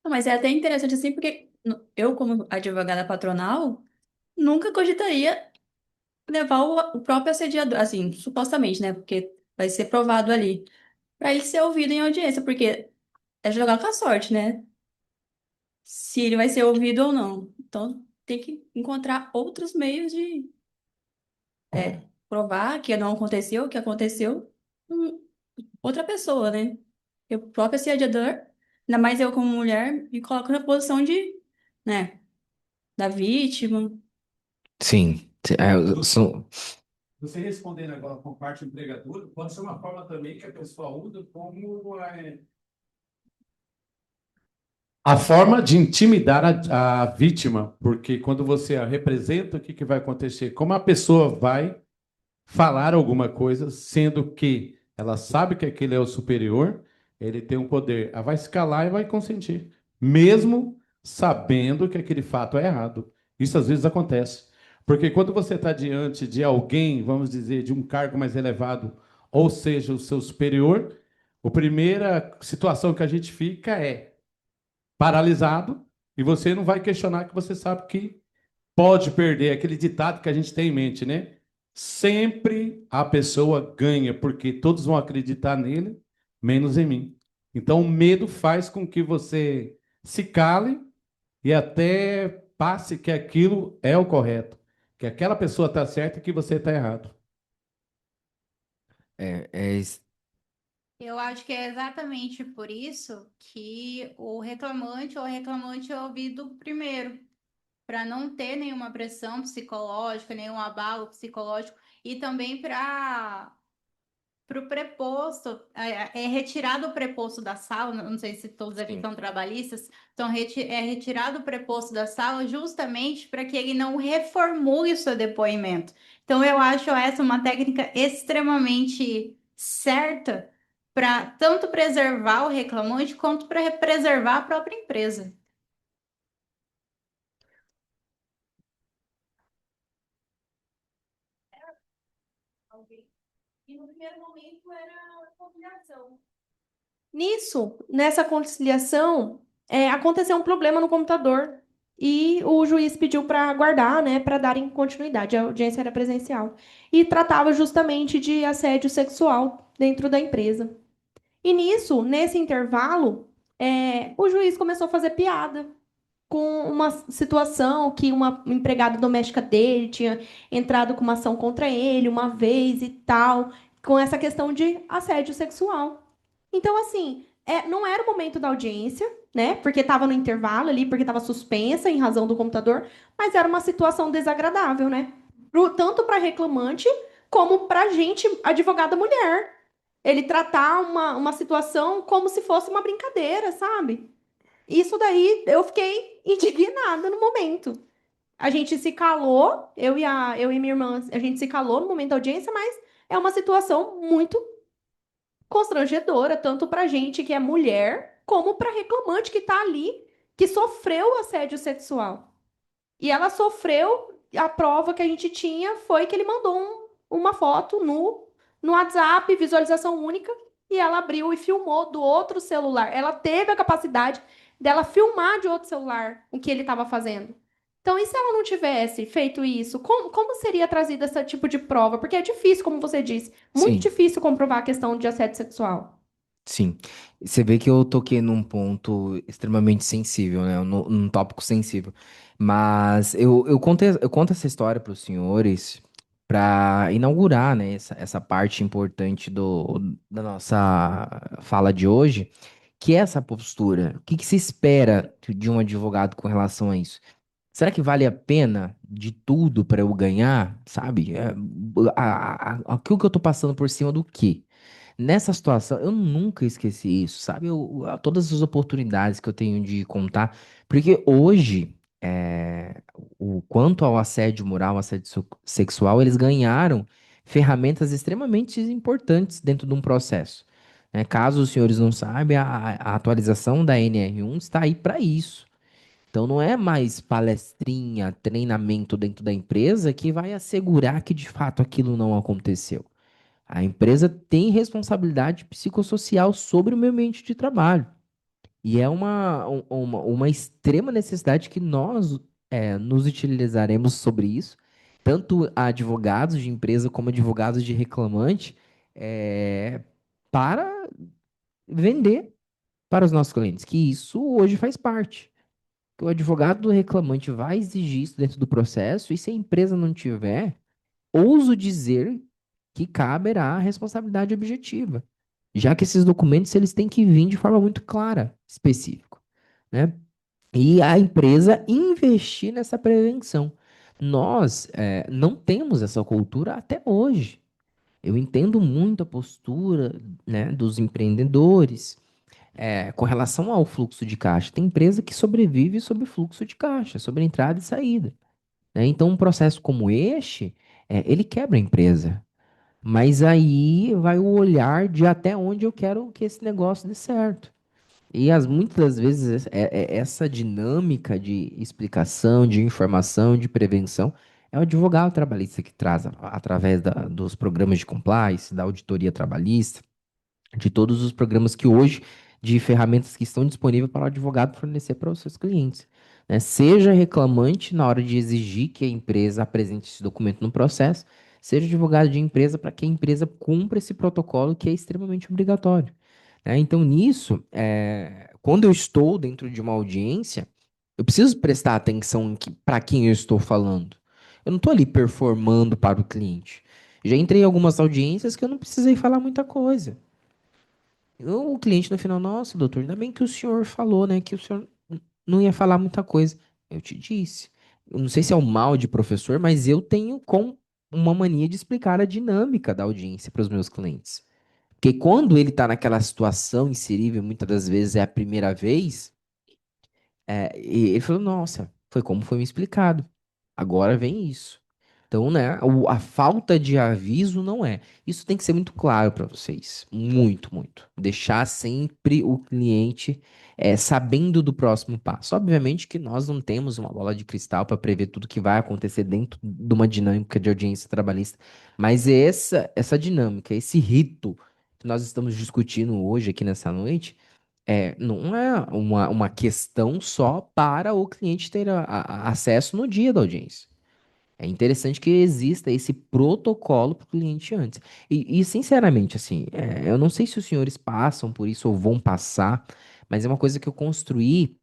Não, mas é até interessante assim, porque eu, como advogada patronal, nunca cogitaria levar o próprio assediador, assim, supostamente, né? Porque vai ser provado ali, para ele ser ouvido em audiência, porque é jogar com a sorte, né? Se ele vai ser ouvido ou não. Então, tem que encontrar outros meios de provar que não aconteceu, que aconteceu com outra pessoa, né? Eu próprio assediador, ainda mais eu como mulher, me coloco na posição de, né, da vítima. Sim. Você respondendo agora por parte do empregador, pode ser uma forma também que a pessoa usa como a forma de intimidar a vítima, porque quando você a representa, o que que vai acontecer? Como a pessoa vai falar alguma coisa, sendo que ela sabe que aquele é o superior, ele tem um poder, ela vai se calar e vai consentir, mesmo sabendo que aquele fato é errado. Isso às vezes acontece. Porque quando você está diante de alguém, vamos dizer, de um cargo mais elevado, ou seja, o seu superior, a primeira situação que a gente fica é paralisado e você não vai questionar que você sabe que pode perder, aquele ditado que a gente tem em mente, né? Sempre a pessoa ganha, porque todos vão acreditar nele, menos em mim. Então, o medo faz com que você se cale e até passe que aquilo é o correto, que aquela pessoa está certa e que você está errado. É, é, Eu acho que é exatamente por isso que o reclamante ou reclamante é ouvido primeiro, para não ter nenhuma pressão psicológica, nenhum abalo psicológico, e também para o preposto, é retirado o preposto da sala, não sei se todos aqui sim. são trabalhistas, então é retirado o preposto da sala justamente para que ele não reformule o seu depoimento. Então, eu acho essa uma técnica extremamente certa para tanto preservar o reclamante quanto para preservar a própria empresa. E no primeiro momento era conciliação. Nisso, nessa conciliação, aconteceu um problema no computador e o juiz pediu para aguardar, né, para darem continuidade. A audiência era presencial e tratava justamente de assédio sexual dentro da empresa. E nisso, nesse intervalo, o juiz começou a fazer piada com uma situação que uma empregada doméstica dele tinha entrado com uma ação contra ele uma vez e tal, com essa questão de assédio sexual. Então, assim, não era o momento da audiência, né? Porque estava no intervalo ali, porque estava suspensa em razão do computador, mas era uma situação desagradável, né? Tanto para reclamante como para gente, advogada mulher. Ele tratar uma situação como se fosse uma brincadeira, sabe? Isso daí eu fiquei indignada no momento. A gente se calou, eu e minha irmã, a gente se calou no momento da audiência, mas é uma situação muito constrangedora, tanto para gente que é mulher, como para reclamante que está ali, que sofreu assédio sexual. E ela sofreu a prova que a gente tinha foi que ele mandou uma foto no WhatsApp, visualização única, e ela abriu e filmou do outro celular. Ela teve a capacidade dela filmar de outro celular o que ele estava fazendo. Então, e se ela não tivesse feito isso, como seria trazida esse tipo de prova? Porque é difícil, como você disse, muito Sim. difícil comprovar a questão de assédio sexual. Sim. Você vê que eu toquei num ponto extremamente sensível, né? Num tópico sensível. Mas eu conto essa história para os senhores para inaugurar, né, essa parte importante da nossa fala de hoje, que é essa postura. O que que se espera de um advogado com relação a isso? Será que vale a pena de tudo para eu ganhar? Sabe? Aquilo que eu tô passando por cima do quê? Nessa situação, eu nunca esqueci isso, sabe? Todas as oportunidades que eu tenho de contar, porque hoje, o quanto ao assédio moral, assédio sexual, eles ganharam ferramentas extremamente importantes dentro de um processo. Né? Caso os senhores não saibam, a atualização da NR1 está aí para isso. Então não é mais palestrinha, treinamento dentro da empresa que vai assegurar que de fato aquilo não aconteceu. A empresa tem responsabilidade psicossocial sobre o meio ambiente de trabalho. E é uma extrema necessidade que nós nos utilizaremos sobre isso, tanto advogados de empresa como advogados de reclamante, é, para vender para os nossos clientes, que isso hoje faz parte. Que o advogado do reclamante vai exigir isso dentro do processo, e se a empresa não tiver, ouso dizer que caberá a responsabilidade objetiva, já que esses documentos eles têm que vir de forma muito clara, específica, né? E a empresa investir nessa prevenção. Nós não temos essa cultura até hoje. Eu entendo muito a postura, né, dos empreendedores com relação ao fluxo de caixa. Tem empresa que sobrevive sobre fluxo de caixa, sobre entrada e saída, né? Então, um processo como este, ele quebra a empresa. Mas aí vai o olhar de até onde eu quero que esse negócio dê certo. E muitas das vezes essa dinâmica de explicação, de informação, de prevenção, é o advogado trabalhista que traz através dos programas de compliance, da auditoria trabalhista, de todos os programas que hoje, de ferramentas que estão disponíveis para o advogado fornecer para os seus clientes. Né? Seja reclamante na hora de exigir que a empresa apresente esse documento no processo, seja advogado de empresa para que a empresa cumpra esse protocolo que é extremamente obrigatório. Né? Então, nisso, quando eu estou dentro de uma audiência, eu preciso prestar atenção para quem eu estou falando. Eu não estou ali performando para o cliente. Já entrei em algumas audiências que eu não precisei falar muita coisa. O cliente no final, nossa, doutor, ainda bem que o senhor falou, né, que o senhor não ia falar muita coisa. Eu te disse. Eu não sei se é o mal de professor, mas eu tenho com uma mania de explicar a dinâmica da audiência para os meus clientes. Porque quando ele está naquela situação inserível, muitas das vezes é a primeira vez, e ele falou, nossa, foi como foi me explicado. Agora vem isso. Então, né, a falta de aviso não é. Isso tem que ser muito claro para vocês. Muito, muito. Deixar sempre o cliente sabendo do próximo passo. Obviamente que nós não temos uma bola de cristal para prever tudo que vai acontecer dentro de uma dinâmica de audiência trabalhista. Mas essa dinâmica, esse rito que nós estamos discutindo hoje aqui nessa noite, não é uma questão só para o cliente ter acesso no dia da audiência. É interessante que exista esse protocolo para o cliente antes. Sinceramente, assim, eu não sei se os senhores passam por isso ou vão passar, mas é uma coisa que eu construí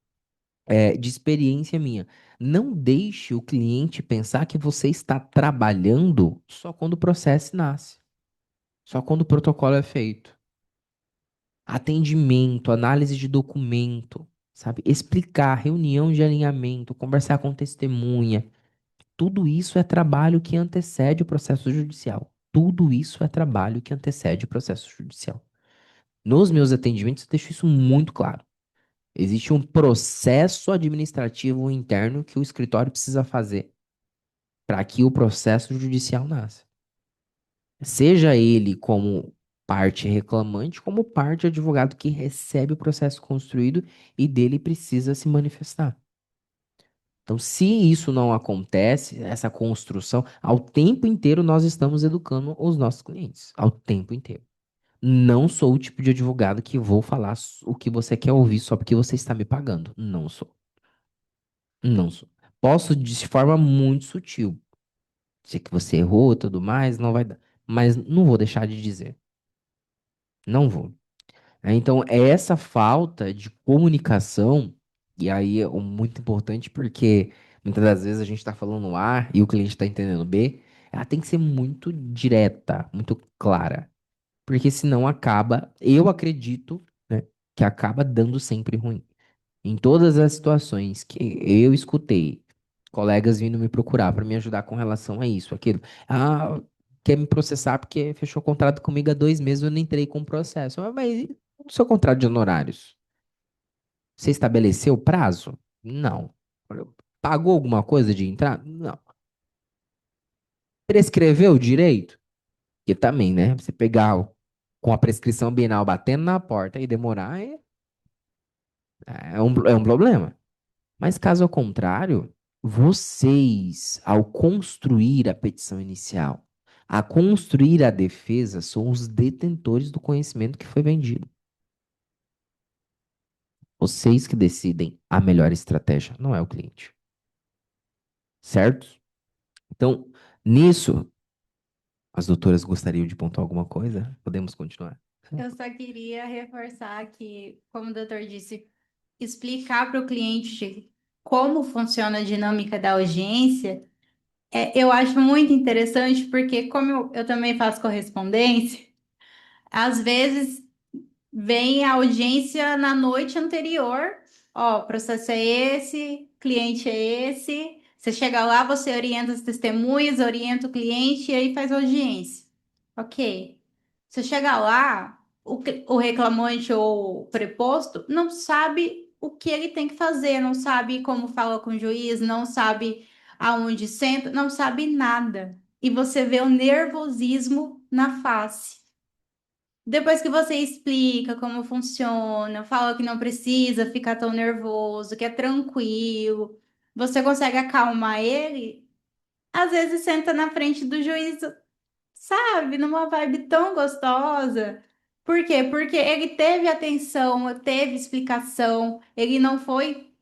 de experiência minha. Não deixe o cliente pensar que você está trabalhando só quando o processo nasce, só quando o protocolo é feito. Atendimento, análise de documento, sabe? Explicar, reunião de alinhamento, conversar com testemunha. Tudo isso é trabalho que antecede o processo judicial. Tudo isso é trabalho que antecede o processo judicial. Nos meus atendimentos, eu deixo isso muito claro. Existe um processo administrativo interno que o escritório precisa fazer para que o processo judicial nasça. Seja ele como parte reclamante, como parte advogado que recebe o processo construído e dele precisa se manifestar. Então, se isso não acontece, essa construção, ao tempo inteiro nós estamos educando os nossos clientes, ao tempo inteiro. Não sou o tipo de advogado que vou falar o que você quer ouvir só porque você está me pagando. Não sou. Não sou. Posso de forma muito sutil. Sei que você errou, e tudo mais, não vai dar. Mas não vou deixar de dizer. Não vou. Então, é essa falta de comunicação, e aí é muito importante porque muitas das vezes a gente está falando A e o cliente está entendendo B, ela tem que ser muito direta, muito clara. Porque senão acaba, eu acredito, né, que acaba dando sempre ruim. Em todas as situações que eu escutei, colegas vindo me procurar para me ajudar com relação a isso, aquilo. Ah, quer me processar porque fechou contrato comigo há 2 meses, eu não entrei com o processo. Mas e o seu contrato de honorários? Você estabeleceu prazo? Não. Pagou alguma coisa de entrada? Não. Prescreveu o direito? Que também, né? Você pegar com a prescrição bienal batendo na porta e demorar é um problema. Mas caso ao contrário, vocês, ao construir a petição inicial, a construir a defesa, são os detentores do conhecimento que foi vendido. Vocês que decidem a melhor estratégia, não é o cliente. Certo? Então, nisso, as doutoras gostariam de pontuar alguma coisa? Podemos continuar? Eu só queria reforçar que, como o doutor disse, explicar para o cliente como funciona a dinâmica da audiência, eu acho muito interessante, porque como eu também faço correspondência, às vezes vem a audiência na noite anterior, ó, o processo é esse, cliente é esse. Você chega lá, você orienta as testemunhas, orienta o cliente e aí faz a audiência. Ok. Você chega lá, o reclamante ou o preposto não sabe o que ele tem que fazer, não sabe como fala com o juiz, não sabe aonde senta, não sabe nada. E você vê o nervosismo na face. Depois que você explica como funciona, fala que não precisa ficar tão nervoso, que é tranquilo, você consegue acalmar ele, às vezes senta na frente do juiz, sabe, numa vibe tão gostosa. Por quê? Porque ele teve atenção, teve explicação, ele não foi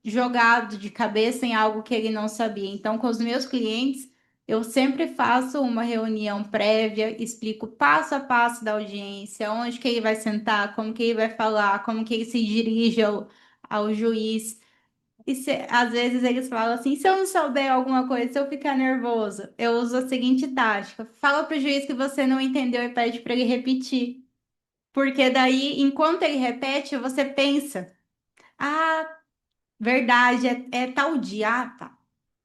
jogado de cabeça em algo que ele não sabia. Então, com os meus clientes, eu sempre faço uma reunião prévia, explico passo a passo da audiência, onde que ele vai sentar, como que ele vai falar, como que ele se dirige ao juiz. Às vezes eles falam assim, se eu não souber alguma coisa, se eu ficar nervoso, eu uso a seguinte tática. Fala para o juiz que você não entendeu e pede para ele repetir. Porque daí, enquanto ele repete, você pensa, ah, verdade, é tal dia, ah, tá.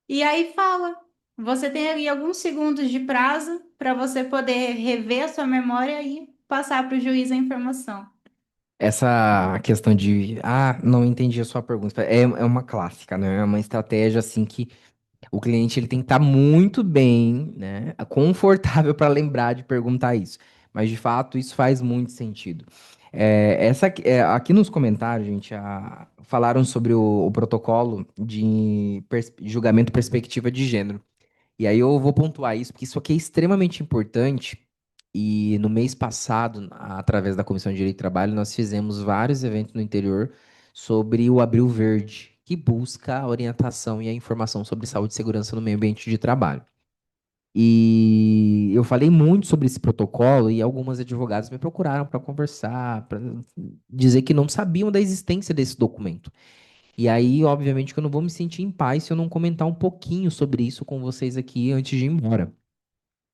E aí fala. Você tem ali alguns segundos de prazo para você poder rever a sua memória e passar para o juiz a informação. Essa questão de, não entendi a sua pergunta, é uma clássica, né? É uma estratégia assim que o cliente ele tem que estar muito bem, né, confortável para lembrar de perguntar isso. Mas de fato isso faz muito sentido. Aqui nos comentários, gente, falaram sobre o protocolo de julgamento perspectiva de gênero. E aí eu vou pontuar isso, porque isso aqui é extremamente importante. E no mês passado, através da Comissão de Direito e Trabalho, nós fizemos vários eventos no interior sobre o Abril Verde, que busca a orientação e a informação sobre saúde e segurança no meio ambiente de trabalho. E eu falei muito sobre esse protocolo e algumas advogadas me procuraram para conversar, para dizer que não sabiam da existência desse documento. E aí, obviamente, que eu não vou me sentir em paz se eu não comentar um pouquinho sobre isso com vocês aqui antes de ir embora.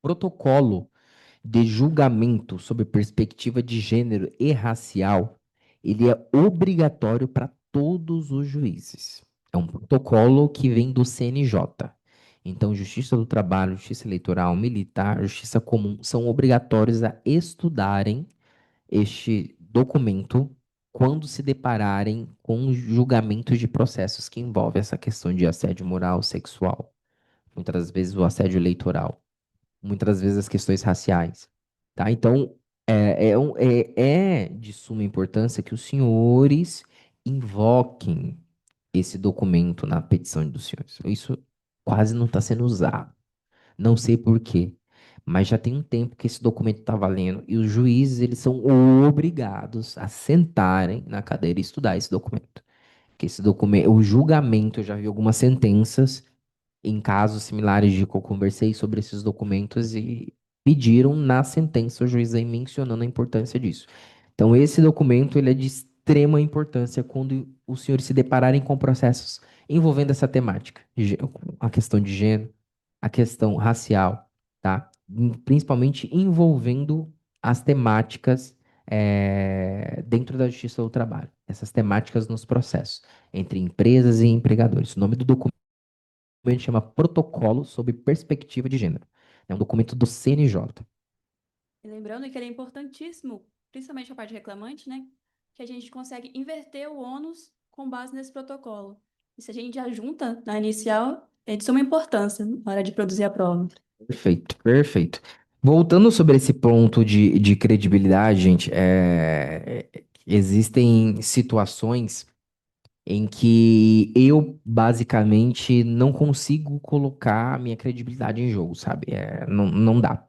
Protocolo de julgamento sob perspectiva de gênero e racial, ele é obrigatório para todos os juízes. É um protocolo que vem do CNJ. Então, Justiça do Trabalho, Justiça Eleitoral, Militar, Justiça Comum são obrigatórios a estudarem este documento quando se depararem com julgamentos de processos que envolvem essa questão de assédio moral, sexual, muitas vezes o assédio eleitoral, muitas vezes as questões raciais, tá? Então, é de suma importância que os senhores invoquem esse documento na petição dos senhores. Isso quase não está sendo usado. Não sei por quê, mas já tem um tempo que esse documento está valendo e os juízes eles são obrigados a sentarem na cadeira e estudar esse documento. Que esse documento, o julgamento, eu já vi algumas sentenças em casos similares de que eu conversei sobre esses documentos e pediram na sentença o juiz aí mencionando a importância disso. Então, esse documento ele é de extrema importância quando os senhores se depararem com processos envolvendo essa temática, a questão de gênero, a questão racial, tá? Principalmente envolvendo as temáticas dentro da Justiça do Trabalho, essas temáticas nos processos entre empresas e empregadores. O nome do documento chama Protocolo sobre Perspectiva de Gênero. É um documento do CNJ. E lembrando que ele é importantíssimo, principalmente a parte reclamante, né? Que a gente consegue inverter o ônus com base nesse protocolo. E se a gente já junta na inicial, é de suma importância na hora de produzir a prova. Perfeito, perfeito. Voltando sobre esse ponto de credibilidade, gente, existem situações em que eu basicamente não consigo colocar a minha credibilidade em jogo, sabe? Não dá.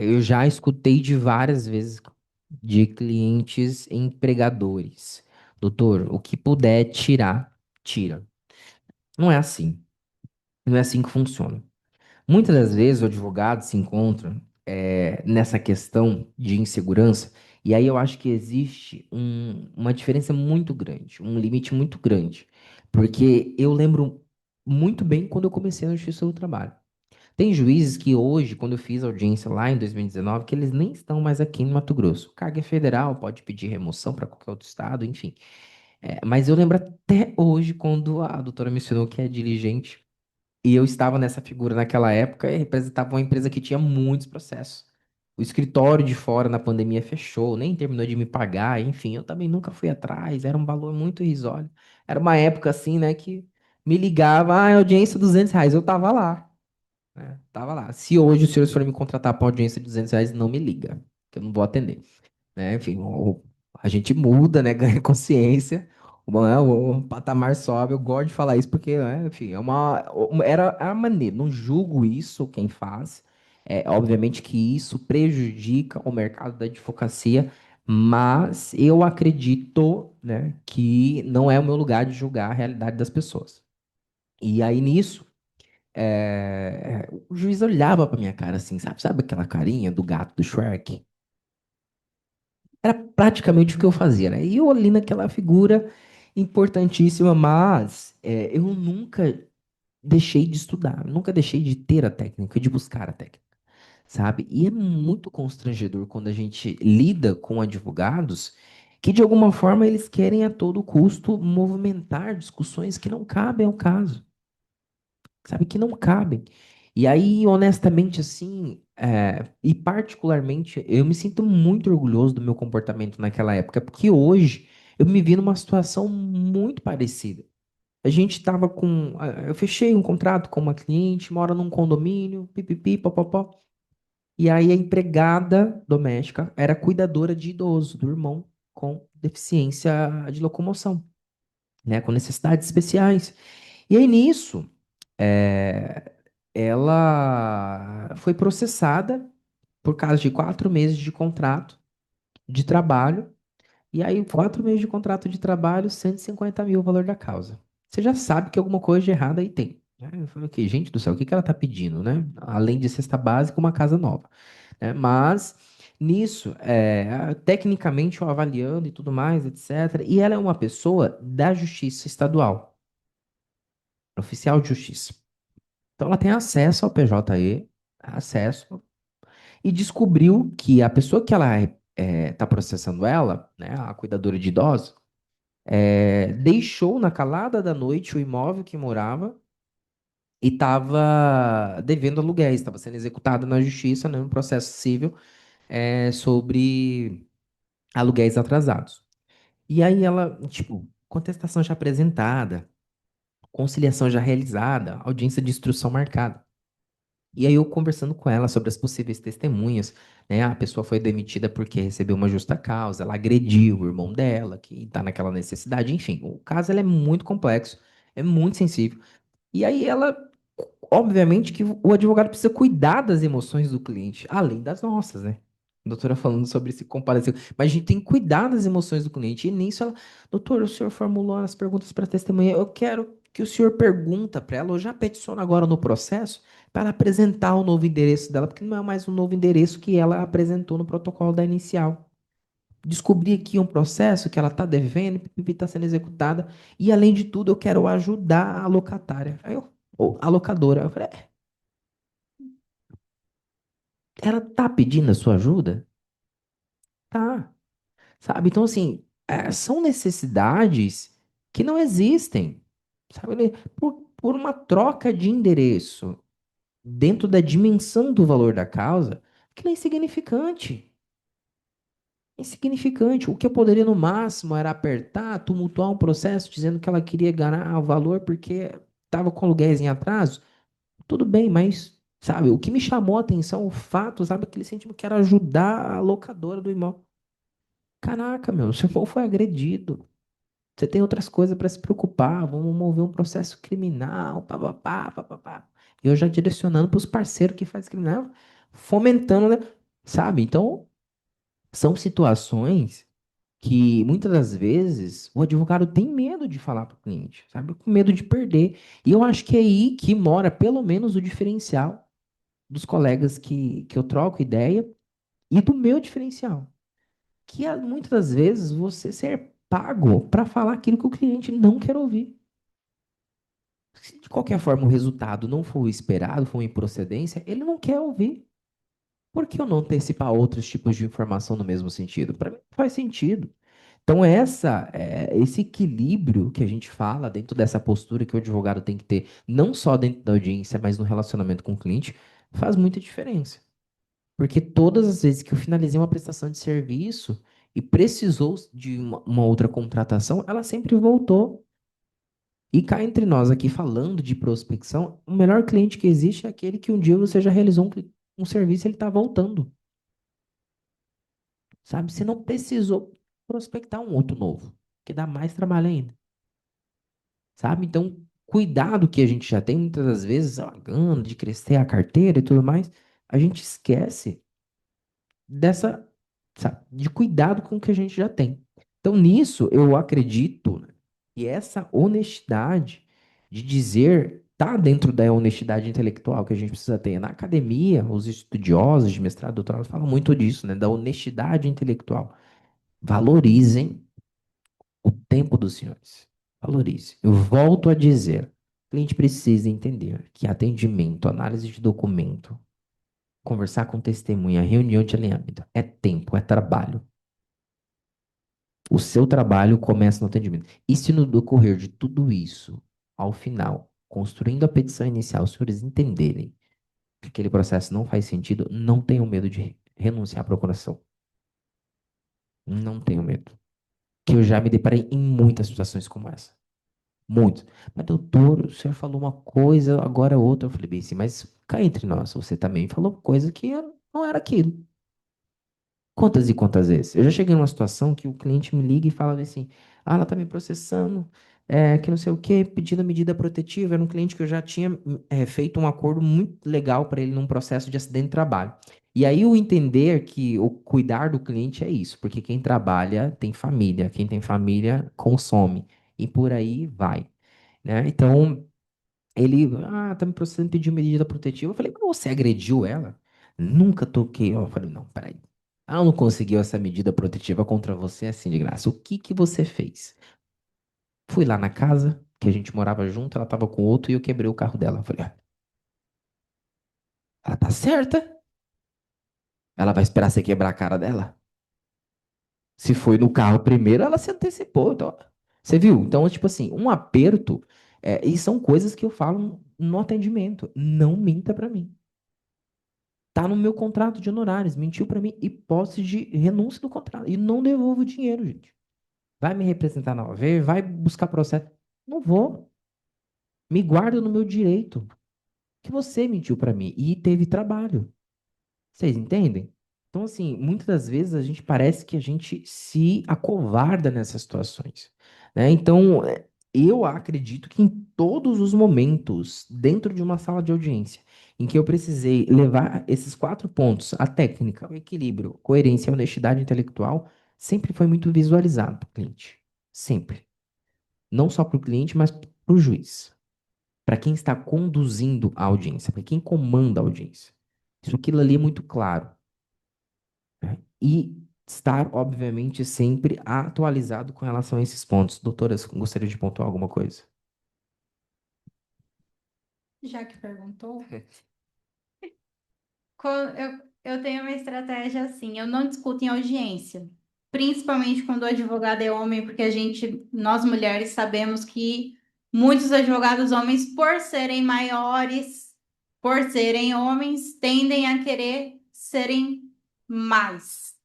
Eu já escutei de várias vezes de clientes empregadores. Doutor, o que puder tirar, tira. Não é assim. Não é assim que funciona. Muitas das vezes o advogado se encontra nessa questão de insegurança, e aí eu acho que existe uma diferença muito grande, um limite muito grande. Porque eu lembro muito bem quando eu comecei na Justiça do Trabalho. Tem juízes que hoje, quando eu fiz audiência lá em 2019, que eles nem estão mais aqui no Mato Grosso. Carga é federal, pode pedir remoção para qualquer outro estado, enfim. Mas eu lembro até hoje quando a doutora mencionou que é diligente e eu estava nessa figura naquela época e representava uma empresa que tinha muitos processos. O escritório de fora na pandemia fechou, nem terminou de me pagar, enfim, eu também nunca fui atrás, era um valor muito irrisório. Era uma época assim, né, que me ligava, audiência R$ 200, eu tava lá, né? Tava lá. Se hoje os senhores forem me contratar para audiência de R$ 200, não me liga, que eu não vou atender, né? Enfim, a gente muda, né? Ganha consciência, o patamar sobe. Eu gosto de falar isso porque, né, enfim, era a maneira. Não julgo isso quem faz. Obviamente que isso prejudica o mercado da advocacia, mas eu acredito, né, que não é o meu lugar de julgar a realidade das pessoas. E aí nisso o juiz olhava pra minha cara assim, sabe aquela carinha do gato do Shrek? Era praticamente o que eu fazia, né? E eu ali naquela figura importantíssima, mas eu nunca deixei de estudar, nunca deixei de ter a técnica, de buscar a técnica, sabe? E é muito constrangedor quando a gente lida com advogados que, de alguma forma, eles querem a todo custo movimentar discussões que não cabem ao caso, sabe? Que não cabem. E aí, honestamente, assim, e particularmente, eu me sinto muito orgulhoso do meu comportamento naquela época, porque hoje eu me vi numa situação muito parecida. A gente estava eu fechei um contrato com uma cliente, mora num condomínio, pipipi, popopó. E aí a empregada doméstica era cuidadora de idoso, do irmão com deficiência de locomoção, né, com necessidades especiais. E aí nisso, é, ela foi processada por causa de 4 meses de contrato de trabalho. E aí, 4 meses de contrato de trabalho, 150 mil o valor da causa. Você já sabe que alguma coisa de errado aí tem, né? Eu falei, ok, gente do céu, o que que ela tá pedindo, né? Além de cesta básica, uma casa nova, né? Mas nisso, tecnicamente, eu avaliando e tudo mais, etc. E ela é uma pessoa da Justiça Estadual, oficial de justiça. Então, ela tem acesso ao PJE, acesso, e descobriu que a pessoa que ela está processando ela, né, a cuidadora de idosos, deixou na calada da noite o imóvel que morava e estava devendo aluguéis, estava sendo executada na justiça, né, no processo civil, sobre aluguéis atrasados. E aí ela, tipo, contestação já apresentada, conciliação já realizada, audiência de instrução marcada. E aí eu conversando com ela sobre as possíveis testemunhas, né? A pessoa foi demitida porque recebeu uma justa causa, ela agrediu o irmão dela, que está naquela necessidade. Enfim, o caso ele é muito complexo, é muito sensível. E aí ela, obviamente que o advogado precisa cuidar das emoções do cliente, além das nossas, né? A doutora falando sobre esse comparativo. Mas a gente tem que cuidar das emoções do cliente. E nisso ela, doutor, o senhor formulou as perguntas para a testemunha. Eu quero que o senhor pergunta para ela, eu já peticiono agora no processo, para ela apresentar o novo endereço dela, porque não é mais o novo endereço que ela apresentou no protocolo da inicial. Descobri aqui um processo que ela está devendo, e está sendo executada, e além de tudo, eu quero ajudar a locatária. Ou a locadora. Eu falei, ela tá pedindo a sua ajuda? Tá. Sabe? Então, assim, são necessidades que não existem. Sabe? Por uma troca de endereço dentro da dimensão do valor da causa, que é insignificante. Insignificante. O que eu poderia, no máximo, era apertar, tumultuar um processo dizendo que ela queria ganhar o valor porque estava com aluguéis em atraso. Tudo bem, mas, sabe, o que me chamou a atenção, o fato, sabe, aquele sentimento que era ajudar a locadora do imóvel. Caraca, meu, seu irmão foi agredido. Você tem outras coisas para se preocupar. Vamos mover um processo criminal, papapá, papapá. Eu já direcionando para os parceiros que fazem criminal, fomentando, né? Sabe? Então, são situações que muitas das vezes o advogado tem medo de falar para o cliente, sabe? Com medo de perder. E eu acho que é aí que mora pelo menos o diferencial dos colegas que eu troco ideia e do meu diferencial. Que muitas das vezes você ser pago para falar aquilo que o cliente não quer ouvir. Se de qualquer forma o resultado não for o esperado, for uma improcedência, ele não quer ouvir. Por que eu não antecipar outros tipos de informação no mesmo sentido? Para mim não faz sentido. Então, esse equilíbrio que a gente fala dentro dessa postura que o advogado tem que ter, não só dentro da audiência, mas no relacionamento com o cliente, faz muita diferença. Porque todas as vezes que eu finalizei uma prestação de serviço e precisou de uma outra contratação, ela sempre voltou. E cá entre nós aqui falando de prospecção, o melhor cliente que existe é aquele que um dia você já realizou um serviço e ele está voltando. Sabe? Você não precisou prospectar um outro novo, que dá mais trabalho ainda. Sabe? Então, cuidado que a gente já tem muitas das vezes, a gana de crescer a carteira e tudo mais, a gente esquece dessa, sabe, de cuidado com o que a gente já tem. Então, nisso, eu acredito, né, que essa honestidade de dizer tá dentro da honestidade intelectual que a gente precisa ter. Na academia, os estudiosos de mestrado e doutorado falam muito disso, né, da honestidade intelectual. Valorizem o tempo dos senhores. Valorize. Eu volto a dizer, o cliente precisa entender que atendimento, análise de documento, conversar com testemunha, reunião de alinhamento, é tempo, é trabalho. O seu trabalho começa no atendimento. E se no decorrer de tudo isso, ao final, construindo a petição inicial, os senhores entenderem que aquele processo não faz sentido, não tenham medo de renunciar à procuração. Não tenham medo. Que eu já me deparei em muitas situações como essa. Muito. Mas, doutor, o senhor falou uma coisa, agora é outra. Eu falei, bem, sim, mas cá entre nós, você também falou coisa que não era aquilo. Quantas e quantas vezes? Eu já cheguei numa situação que o cliente me liga e fala assim: ah, ela tá me processando, que não sei o quê, pedindo a medida protetiva. Era um cliente que eu já tinha feito um acordo muito legal para ele num processo de acidente de trabalho. E aí o entender que o cuidar do cliente é isso, porque quem trabalha tem família, quem tem família consome, e por aí vai, né? Então, ele, tá me processando, pediu medida protetiva. Eu falei, mas você agrediu ela? Nunca toquei. Eu falei, não, peraí. Ela não conseguiu essa medida protetiva contra você assim de graça. O que que você fez? Fui lá na casa, que a gente morava junto, ela tava com outro e eu quebrei o carro dela. Eu falei, ela tá certa? Ela vai esperar você quebrar a cara dela? Se foi no carro primeiro, ela se antecipou. Então, você viu? Então, tipo assim, um aperto, e são coisas que eu falo no atendimento. Não minta pra mim. Tá no meu contrato de honorários, mentiu pra mim, hipótese de renúncia do contrato. E não devolvo o dinheiro, gente. Vai me representar na OAV, vai buscar processo. Não vou. Me guardo no meu direito. que você mentiu para mim e teve trabalho. Vocês entendem? Então, assim, muitas das vezes a gente parece que a gente se acovarda nessas situações, né? Então, eu acredito que em todos os momentos, dentro de uma sala de audiência, em que eu precisei levar esses 4 pontos, a técnica, o equilíbrio, coerência e honestidade intelectual, sempre foi muito visualizado para o cliente. Sempre. Não só para o cliente, mas para o juiz. Para quem está conduzindo a audiência, para quem comanda a audiência. Isso aquilo ali é muito claro, né? E estar, obviamente, sempre atualizado com relação a esses pontos. Doutoras, gostaria de pontuar alguma coisa? Já que perguntou, eu tenho uma estratégia assim, eu não discuto em audiência, principalmente quando o advogado é homem, porque nós mulheres sabemos que muitos advogados homens, por serem maiores, por serem homens, tendem a querer serem mais.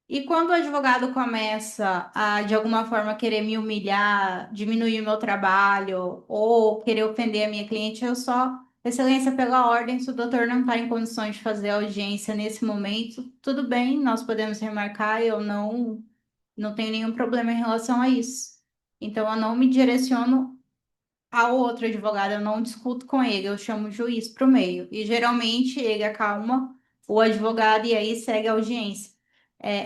E quando o advogado começa a, de alguma forma, querer me humilhar, diminuir o meu trabalho ou querer ofender a minha cliente, eu só, excelência, pela ordem, se o doutor não está em condições de fazer a audiência nesse momento, tudo bem, nós podemos remarcar, eu não tenho nenhum problema em relação a isso. Então, eu não me direciono ao outro advogado, eu não discuto com ele, eu chamo o juiz para o meio. E geralmente ele acalma o advogado e aí segue a audiência.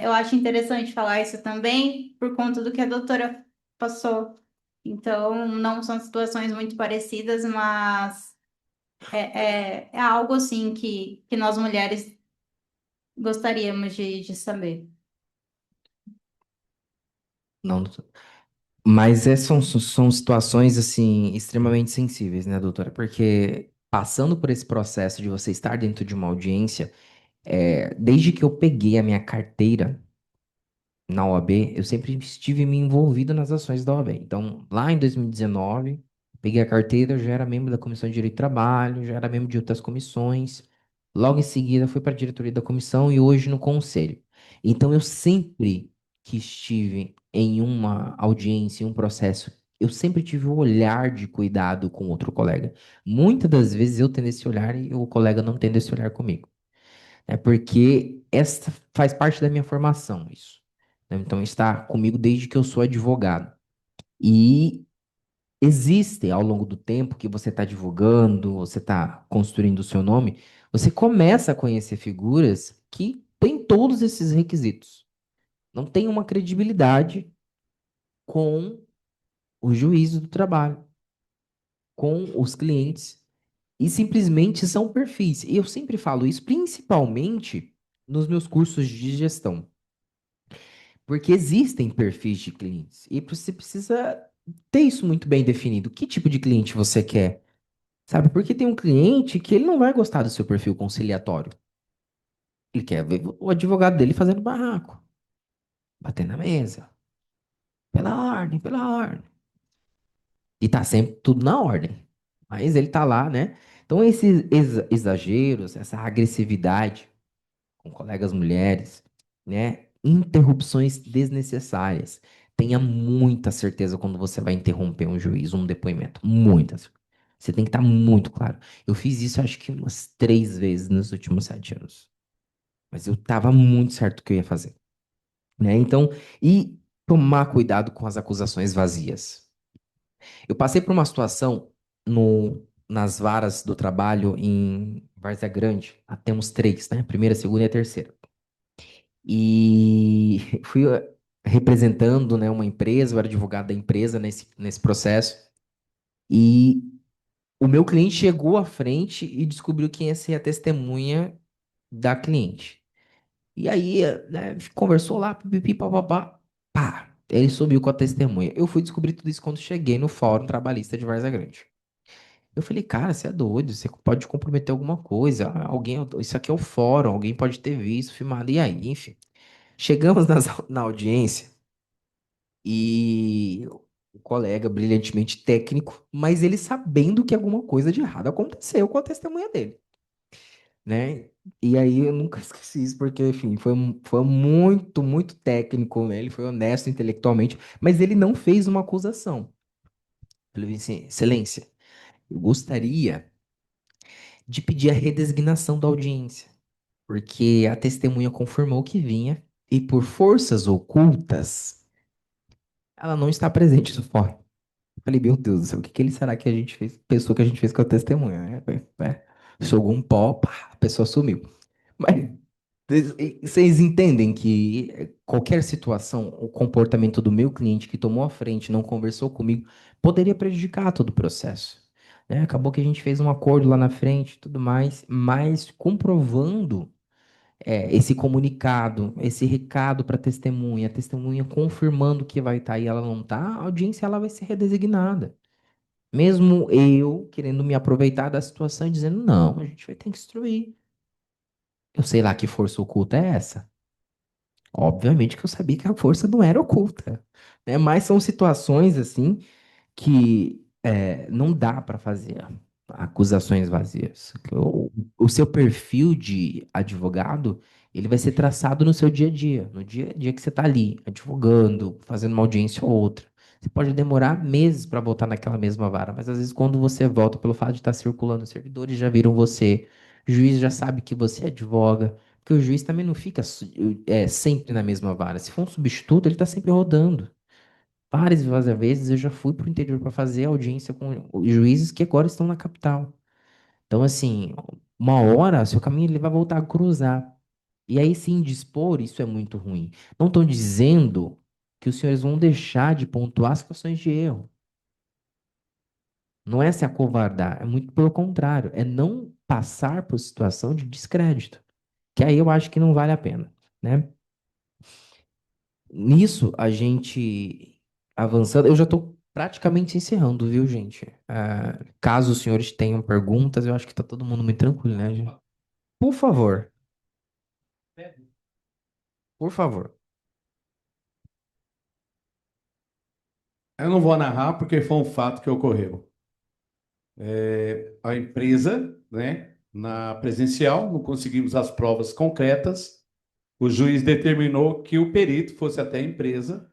Eu acho interessante falar isso também por conta do que a doutora passou. Então, não são situações muito parecidas, mas é algo assim que nós mulheres gostaríamos de saber. Não, doutor. Mas são situações, assim, extremamente sensíveis, né, doutora? Porque passando por esse processo de você estar dentro de uma audiência, desde que eu peguei a minha carteira na OAB, eu sempre estive me envolvido nas ações da OAB. Então, lá em 2019, peguei a carteira, eu já era membro da Comissão de Direito do Trabalho, já era membro de outras comissões. Logo em seguida, fui para a diretoria da comissão e hoje no conselho. Então, eu sempre que estive em uma audiência, em um processo, eu sempre tive o olhar de cuidado com outro colega. Muitas das vezes eu tendo esse olhar e o colega não tendo esse olhar comigo. É porque essa faz parte da minha formação, isso, né? Então, está comigo desde que eu sou advogado. E existe, ao longo do tempo que você está divulgando, você está construindo o seu nome, você começa a conhecer figuras que têm todos esses requisitos. Não tem uma credibilidade com o juízo do trabalho, com os clientes, e simplesmente são perfis. E eu sempre falo isso, principalmente nos meus cursos de gestão. Porque existem perfis de clientes e você precisa ter isso muito bem definido. Que tipo de cliente você quer? Sabe? Porque tem um cliente que ele não vai gostar do seu perfil conciliatório. Ele quer ver o advogado dele fazendo barraco, batendo na mesa. Pela ordem, pela ordem. E tá sempre tudo na ordem. Mas ele tá lá, né? Então, esses exageros, essa agressividade com colegas mulheres, né? Interrupções desnecessárias. Tenha muita certeza quando você vai interromper um juiz, um depoimento. Muitas. Você tem que estar muito claro. Eu fiz isso acho que umas 3 vezes nos últimos 7 anos. Mas eu estava muito certo do que eu ia fazer, né? Então, e tomar cuidado com as acusações vazias. Eu passei por uma situação nas varas do trabalho em Várzea Grande, até uns 3, né? Primeira, segunda e a terceira. E fui representando, né, uma empresa, eu era advogado da empresa nesse processo. E o meu cliente chegou à frente e descobriu quem ia ser a testemunha da cliente. E aí, né, conversou lá, pipipi, papapá, pá, ele subiu com a testemunha. Eu fui descobrir tudo isso quando cheguei no Fórum Trabalhista de Várzea Grande. Eu falei, cara, você é doido, você pode comprometer alguma coisa. Isso aqui é o fórum, alguém pode ter visto, filmado, e aí, enfim. Chegamos na audiência e o colega brilhantemente técnico, mas ele sabendo que alguma coisa de errado aconteceu com a testemunha dele, né? E aí eu nunca esqueci isso, porque, enfim, foi muito, muito técnico, né? Ele foi honesto intelectualmente, mas ele não fez uma acusação. Ele disse assim, Excelência, eu gostaria de pedir a redesignação da audiência, porque a testemunha confirmou que vinha e por forças ocultas, ela não está presente no fórum. Falei, meu Deus do céu, o que que ele será que a gente fez? Pensou que a gente fez com a testemunha, né? Jogou um pó, pá, a pessoa sumiu. Mas vocês entendem que qualquer situação, o comportamento do meu cliente que tomou a frente, não conversou comigo, poderia prejudicar todo o processo, né? Acabou que a gente fez um acordo lá na frente, e tudo mais, mas comprovando esse comunicado, esse recado para a testemunha confirmando que vai estar e ela não está, a audiência ela vai ser redesignada. Mesmo eu querendo me aproveitar da situação e dizendo, não, a gente vai ter que instruir. Eu sei lá que força oculta é essa. Obviamente que eu sabia que a força não era oculta, né? Mas são situações assim que não dá para fazer acusações vazias. O seu perfil de advogado, ele vai ser traçado no seu dia a dia, no dia a dia que você está ali, advogando, fazendo uma audiência ou outra. Você pode demorar meses para voltar naquela mesma vara, mas às vezes quando você volta, pelo fato de estar circulando, os servidores já viram você, o juiz já sabe que você advoga, porque o juiz também não fica sempre na mesma vara. Se for um substituto, ele está sempre rodando. Várias e várias vezes eu já fui para o interior para fazer audiência com os juízes que agora estão na capital. Então, assim, uma hora seu caminho ele vai voltar a cruzar. E aí sim, dispor, isso é muito ruim. Não estou dizendo que os senhores vão deixar de pontuar situações de erro. Não é se acovardar, é muito pelo contrário, é não passar por situação de descrédito, que aí eu acho que não vale a pena, né? Nisso, a gente avançando, eu já estou praticamente encerrando, viu, gente? Caso os senhores tenham perguntas, eu acho que está todo mundo muito tranquilo, né, gente? Por favor, por favor. Eu não vou narrar porque foi um fato que ocorreu. A empresa, né, na presencial, não conseguimos as provas concretas. O juiz determinou que o perito fosse até a empresa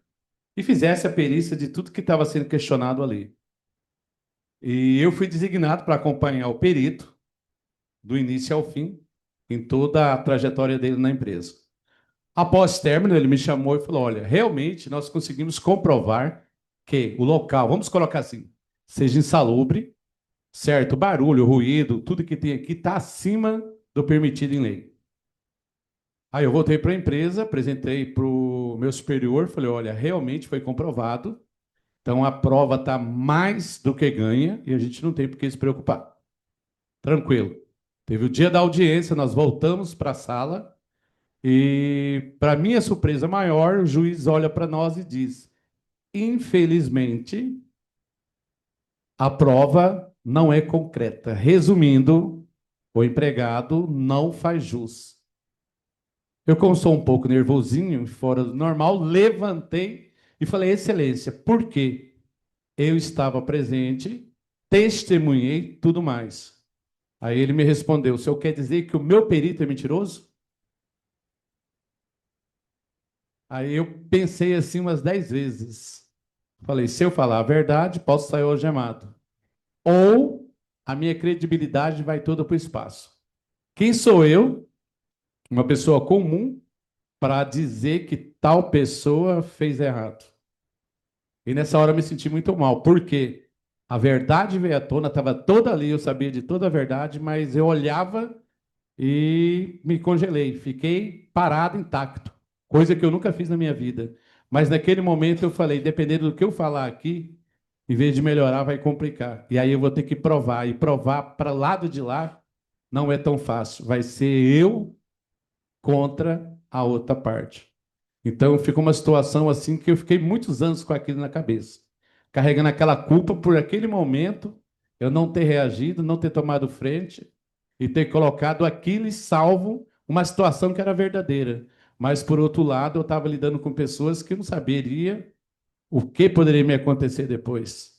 e fizesse a perícia de tudo que estava sendo questionado ali. E eu fui designado para acompanhar o perito do início ao fim, em toda a trajetória dele na empresa. Após término, ele me chamou e falou: Olha, realmente nós conseguimos comprovar que o local, vamos colocar assim, seja insalubre, certo? Barulho, ruído, tudo que tem aqui está acima do permitido em lei. Aí eu voltei para a empresa, apresentei para o meu superior, falei: Olha, realmente foi comprovado, então a prova está mais do que ganha e a gente não tem por que se preocupar. Tranquilo. Teve o dia da audiência, nós voltamos para a sala. E, para minha surpresa maior, o juiz olha para nós e diz: infelizmente, a prova não é concreta. Resumindo, o empregado não faz jus. Eu, como sou um pouco nervosinho, fora do normal, levantei e falei: Excelência, por quê? Eu estava presente, testemunhei tudo mais. Aí ele me respondeu: O senhor quer dizer que o meu perito é mentiroso? Aí eu pensei assim umas 10 vezes. Falei, se eu falar a verdade, posso sair algemado. Ou a minha credibilidade vai toda para o espaço. Quem sou eu, uma pessoa comum, para dizer que tal pessoa fez errado? E nessa hora eu me senti muito mal. Por quê? A verdade veio à tona, estava toda ali, eu sabia de toda a verdade, mas eu olhava e me congelei, fiquei parado, intacto, coisa que eu nunca fiz na minha vida. Mas naquele momento eu falei, dependendo do que eu falar aqui, em vez de melhorar, vai complicar. E aí eu vou ter que provar, e provar para o lado de lá não é tão fácil. Vai ser eu contra a outra parte. Então ficou uma situação assim que eu fiquei muitos anos com aquilo na cabeça, carregando aquela culpa por aquele momento, eu não ter reagido, não ter tomado frente e ter colocado aquilo e salvo uma situação que era verdadeira. Mas, por outro lado, eu estava lidando com pessoas que não saberia o que poderia me acontecer depois.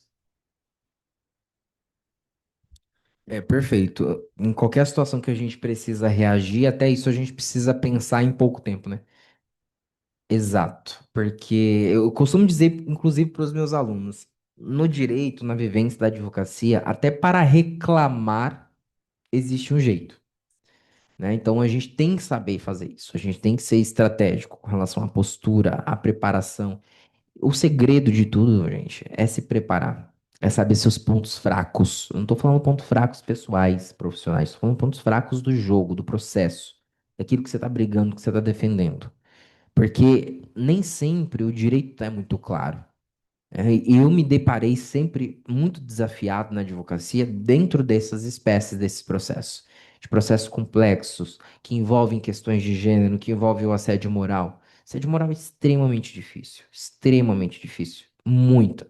Perfeito. Em qualquer situação que a gente precisa reagir, até isso a gente precisa pensar em pouco tempo, né? Exato. Porque eu costumo dizer, inclusive para os meus alunos, no direito, na vivência da advocacia, até para reclamar existe um jeito, né? Então a gente tem que saber fazer isso, a gente tem que ser estratégico com relação à postura, à preparação. O segredo de tudo, gente, é se preparar, é saber seus pontos fracos. Eu não tô falando pontos fracos pessoais, profissionais, tô falando pontos fracos do jogo, do processo, daquilo que você tá brigando, que você tá defendendo. Porque nem sempre o direito é muito claro. E eu me deparei sempre muito desafiado na advocacia dentro dessas espécies, desses processos, de processos complexos, que envolvem questões de gênero, que envolvem o assédio moral. Assédio moral é extremamente difícil, muito.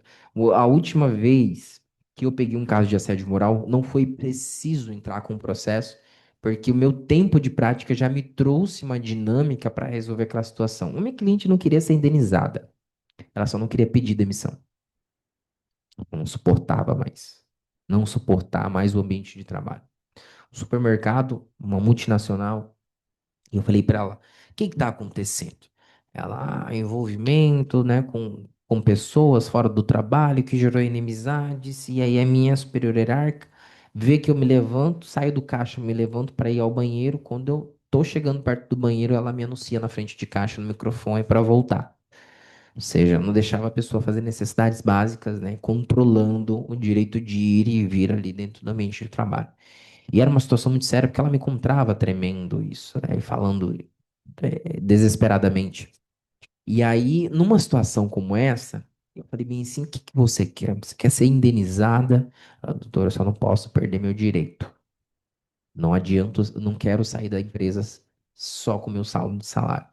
A última vez que eu peguei um caso de assédio moral, não foi preciso entrar com o processo, porque o meu tempo de prática já me trouxe uma dinâmica para resolver aquela situação. A minha cliente não queria ser indenizada, ela só não queria pedir demissão. Não suportava mais. Não suportar mais o ambiente de trabalho. Um supermercado, uma multinacional, e eu falei para ela: o que está acontecendo? Ela, envolvimento, né, com pessoas fora do trabalho, que gerou inimizades, e aí a minha superior hierárquica vê que eu me levanto, saio do caixa, me levanto para ir ao banheiro. Quando eu tô chegando perto do banheiro, ela me anuncia na frente de caixa, no microfone, para voltar. Ou seja, não deixava a pessoa fazer necessidades básicas, né? Controlando o direito de ir e vir ali dentro do ambiente de trabalho. E era uma situação muito séria, porque ela me encontrava tremendo isso, né? E falando desesperadamente. E aí, numa situação como essa, eu falei bem assim: o que que você quer? Você quer ser indenizada? Ah, doutora, eu só não posso perder meu direito. Não adianta, eu não quero sair da empresa só com meu saldo de salário.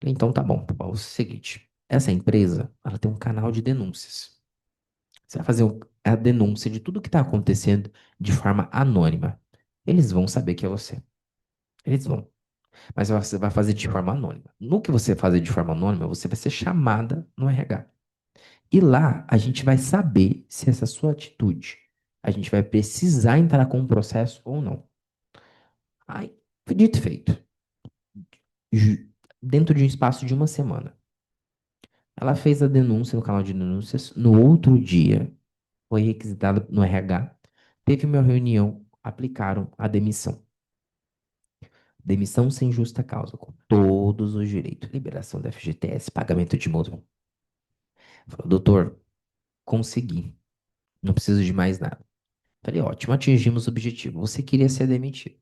Então tá bom, é o seguinte, essa empresa, ela tem um canal de denúncias. Você vai fazer a denúncia de tudo que está acontecendo de forma anônima. Eles vão saber que é você. Eles vão. Mas você vai fazer de forma anônima. No que você fazer de forma anônima, você vai ser chamada no RH. E lá a gente vai saber se essa sua atitude, a gente vai precisar entrar com um processo ou não. Aí, foi dito e feito. Ju- Dentro de um espaço de uma semana. Ela fez a denúncia no canal de denúncias. No outro dia, foi requisitado no RH. Teve uma reunião, aplicaram a demissão. Demissão sem justa causa, com todos os direitos. Liberação da FGTS, pagamento de multa. Falou: doutor, consegui. Não preciso de mais nada. Falei: ótimo, atingimos o objetivo. Você queria ser demitido.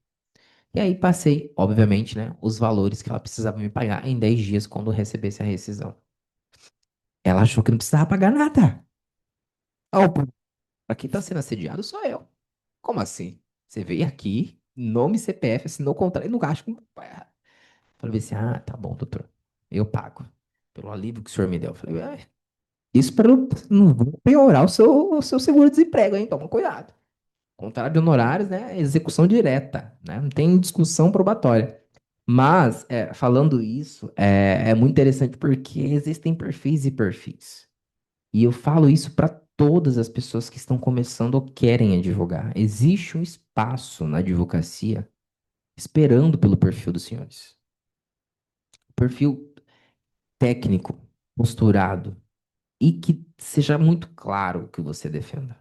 E aí passei, obviamente, né, os valores que ela precisava me pagar em 10 dias quando recebesse a rescisão. Ela achou que não precisava pagar nada. Oh, quem está sendo assediado sou eu. Como assim? Você veio aqui, nome, CPF, assinou o contrato e não acho que. Falei assim: ah, tá bom, doutor. Eu pago. Pelo alívio que o senhor me deu. Eu falei: isso para não piorar o seu seguro-desemprego, hein? Toma cuidado. Contrato de honorários, né? É execução direta, né? Não tem discussão probatória. Mas, falando isso, é muito interessante porque existem perfis e perfis. E eu falo isso para todas as pessoas que estão começando ou querem advogar. Existe um espaço na advocacia esperando pelo perfil dos senhores. Perfil técnico, posturado e que seja muito claro o que você defenda.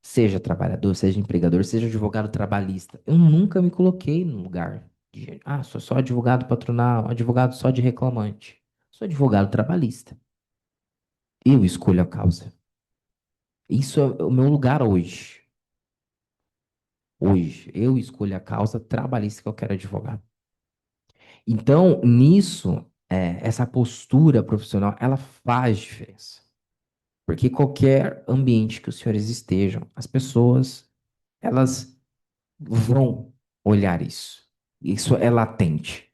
Seja trabalhador, seja empregador, seja advogado trabalhista. Eu nunca me coloquei no lugar de, sou só advogado patronal, advogado só de reclamante. Sou advogado trabalhista. Eu escolho a causa. Isso é o meu lugar hoje. Hoje, eu escolho a causa trabalhista que eu quero advogar. Então, nisso, essa postura profissional, ela faz diferença. Porque qualquer ambiente que os senhores estejam, as pessoas, elas vão olhar isso. Isso é latente.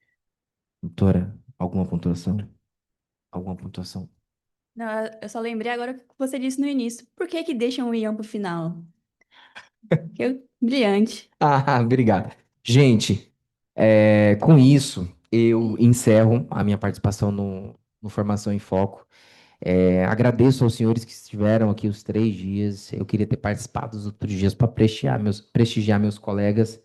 Doutora, alguma pontuação? Alguma pontuação? Não, eu só lembrei agora o que você disse no início. Por que que deixam o Ian pro final? Brilhante. Ah, obrigado. Gente, com isso, eu encerro a minha participação no Formação em Foco. Agradeço aos senhores que estiveram aqui os 3 dias. Eu queria ter participado dos outros dias para prestigiar meus colegas,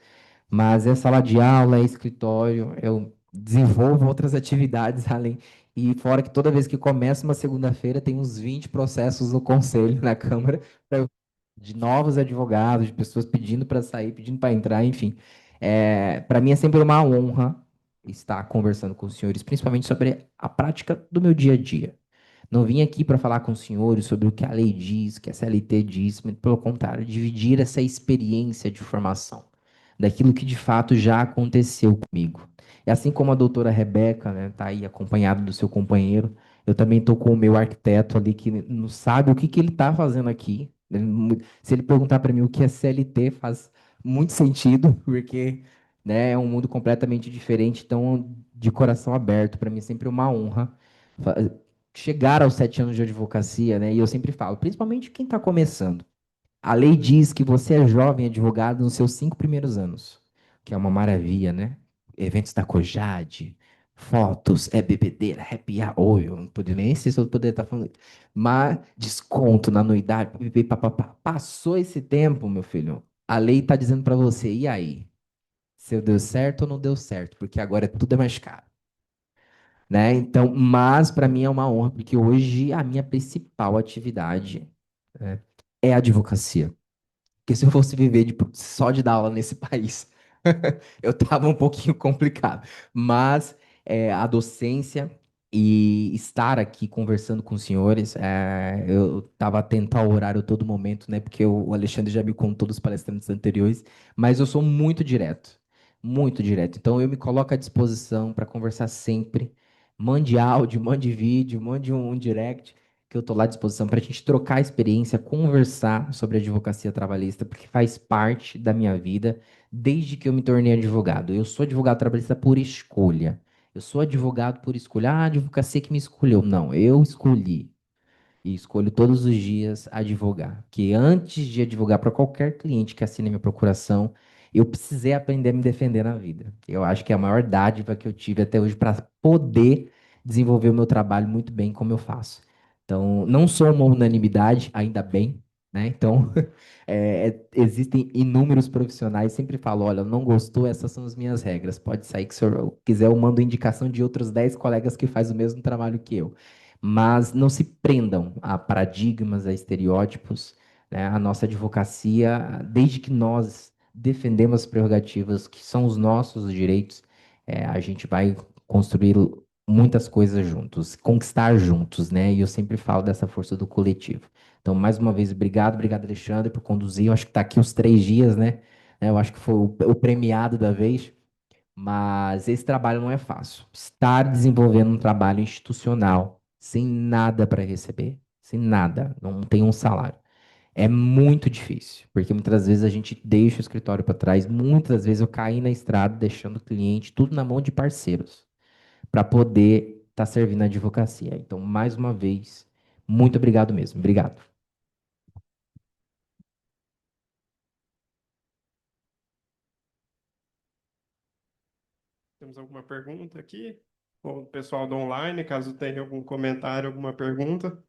mas é sala de aula, é escritório, eu desenvolvo outras atividades além. E fora que toda vez que começa uma segunda-feira, tem uns 20 processos no conselho, na Câmara, de novos advogados, de pessoas pedindo para sair, pedindo para entrar, enfim. Para mim é sempre uma honra estar conversando com os senhores, principalmente sobre a prática do meu dia a dia. Não vim aqui para falar com os senhores sobre o que a lei diz, o que a CLT diz, mas pelo contrário, dividir essa experiência de formação, daquilo que de fato já aconteceu comigo. E assim como a doutora Rebeca, né, tá aí acompanhada do seu companheiro, eu também estou com o meu arquiteto ali que não sabe o que que ele está fazendo aqui. Se ele perguntar para mim o que é CLT, faz muito sentido, porque, né, é um mundo completamente diferente. Então, de coração aberto, para mim é sempre uma honra fa- chegar aos 7 anos de advocacia, né? E eu sempre falo, principalmente quem está começando. A lei diz que você é jovem advogado nos seus 5 primeiros anos, que é uma maravilha, né? Eventos da COJAD, fotos, bebedeira, happy hour, eu não poderia nem sei se eu poderia estar falando, mas desconto na anuidade, papapá. Passou esse tempo, meu filho, a lei está dizendo para você, e aí? Se deu certo ou não deu certo? Porque agora tudo é mais caro, né? Então, mas para mim é uma honra, porque hoje a minha principal atividade, né, é a advocacia. Porque se eu fosse viver só de dar aula nesse país, eu tava um pouquinho complicado. Mas a docência e estar aqui conversando com os senhores, eu estava atento ao horário todo momento, né? Porque o Alexandre já me contou dos palestrantes anteriores, mas eu sou muito direto, muito direto. Então eu me coloco à disposição para conversar sempre. Mande áudio, mande vídeo, mande um direct que eu estou lá à disposição para a gente trocar experiência, conversar sobre advocacia trabalhista, porque faz parte da minha vida desde que eu me tornei advogado. Eu sou advogado trabalhista por escolha. Eu sou advogado por escolha. Ah, a advocacia que me escolheu. Não, eu escolhi. E escolho todos os dias advogar. Que antes de advogar para qualquer cliente que assine minha procuração, eu precisei aprender a me defender na vida. Eu acho que é a maior dádiva que eu tive até hoje para poder desenvolver o meu trabalho muito bem como eu faço. Então, não sou uma unanimidade, ainda bem, né? Então, existem inúmeros profissionais, sempre falo, olha, não gostou, essas são as minhas regras. Pode sair que se eu quiser, eu mando indicação de outros 10 colegas que fazem o mesmo trabalho que eu. Mas não se prendam a paradigmas, a estereótipos, né? A nossa advocacia, desde que nós defendemos as prerrogativas que são os nossos direitos, a gente vai construir muitas coisas juntos, conquistar juntos, né? E eu sempre falo dessa força do coletivo. Então, mais uma vez, obrigado, Alexandre, por conduzir. Eu acho que está aqui os 3 dias, né? Eu acho que foi o premiado da vez. Mas esse trabalho não é fácil. Estar desenvolvendo um trabalho institucional sem nada para receber, sem nada, não tem um salário. É muito difícil, porque muitas vezes a gente deixa o escritório para trás, muitas vezes eu caí na estrada deixando o cliente tudo na mão de parceiros para poder estar servindo a advocacia. Então, mais uma vez, muito obrigado mesmo. Obrigado. Temos alguma pergunta aqui? Ou o pessoal do online, caso tenha algum comentário, alguma pergunta?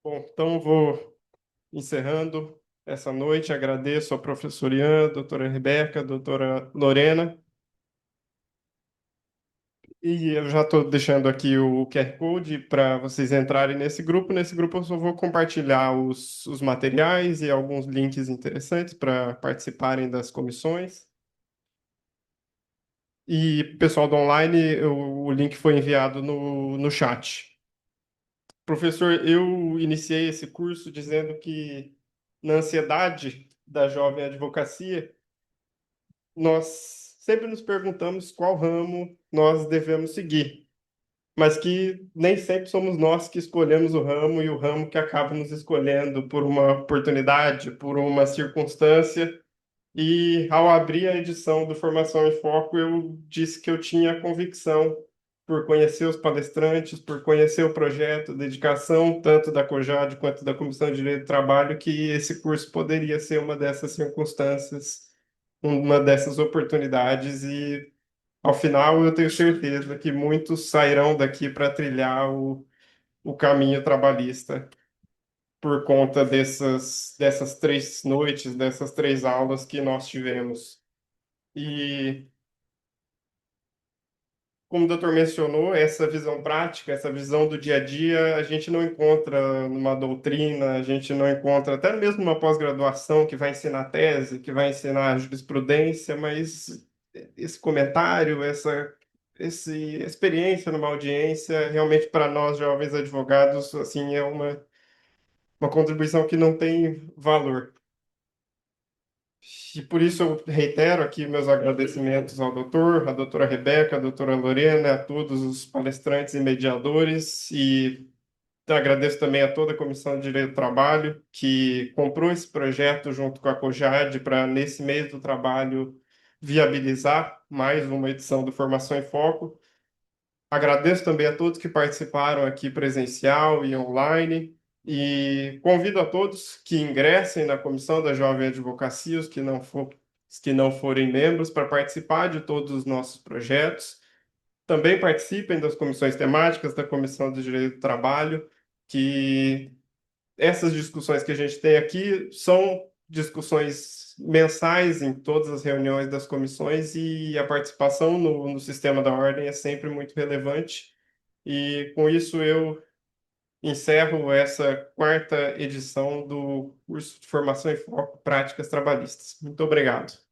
Bom, então vou encerrando essa noite. Agradeço ao professor Ian, a doutora Rebeca, a doutora Lorena. E eu já estou deixando aqui o QR Code para vocês entrarem nesse grupo. Nesse grupo eu só vou compartilhar os materiais e alguns links interessantes para participarem das comissões. E pessoal do online, o link foi enviado no chat. Professor, eu iniciei esse curso dizendo que na ansiedade da jovem advocacia, nós sempre nos perguntamos qual ramo nós devemos seguir, mas que nem sempre somos nós que escolhemos o ramo e o ramo que acaba nos escolhendo por uma oportunidade, por uma circunstância. E ao abrir a edição do Formação em Foco, eu disse que eu tinha a convicção, por conhecer os palestrantes, por conhecer o projeto, dedicação tanto da COJAD quanto da Comissão de Direito do Trabalho, que esse curso poderia ser uma dessas circunstâncias, uma dessas oportunidades, e ao final eu tenho certeza que muitos sairão daqui para trilhar o caminho trabalhista por conta dessas 3 noites, dessas 3 aulas que nós tivemos. E como o doutor mencionou, essa visão prática, essa visão do dia a dia, a gente não encontra numa doutrina, a gente não encontra até mesmo numa pós-graduação que vai ensinar tese, que vai ensinar jurisprudência, mas esse comentário, essa experiência numa audiência, realmente para nós jovens advogados, assim, é uma contribuição que não tem valor. E por isso eu reitero aqui meus agradecimentos ao doutor, à doutora Rebeca, à doutora Lorena, a todos os palestrantes e mediadores, e agradeço também a toda a Comissão de Direito do Trabalho, que comprou esse projeto junto com a COJAD para, nesse mês do trabalho, viabilizar mais uma edição do Formação em Foco. Agradeço também a todos que participaram aqui presencial e online e convido a todos que ingressem na Comissão da Jovem Advocacia, os que não forem membros, para participar de todos os nossos projetos. Também participem das comissões temáticas da Comissão de Direito do Trabalho, que essas discussões que a gente tem aqui são discussões mensais em todas as reuniões das comissões e a participação no sistema da ordem é sempre muito relevante. E com isso eu encerro essa quarta edição do curso de Formação em Foco Práticas Trabalhistas. Muito obrigado.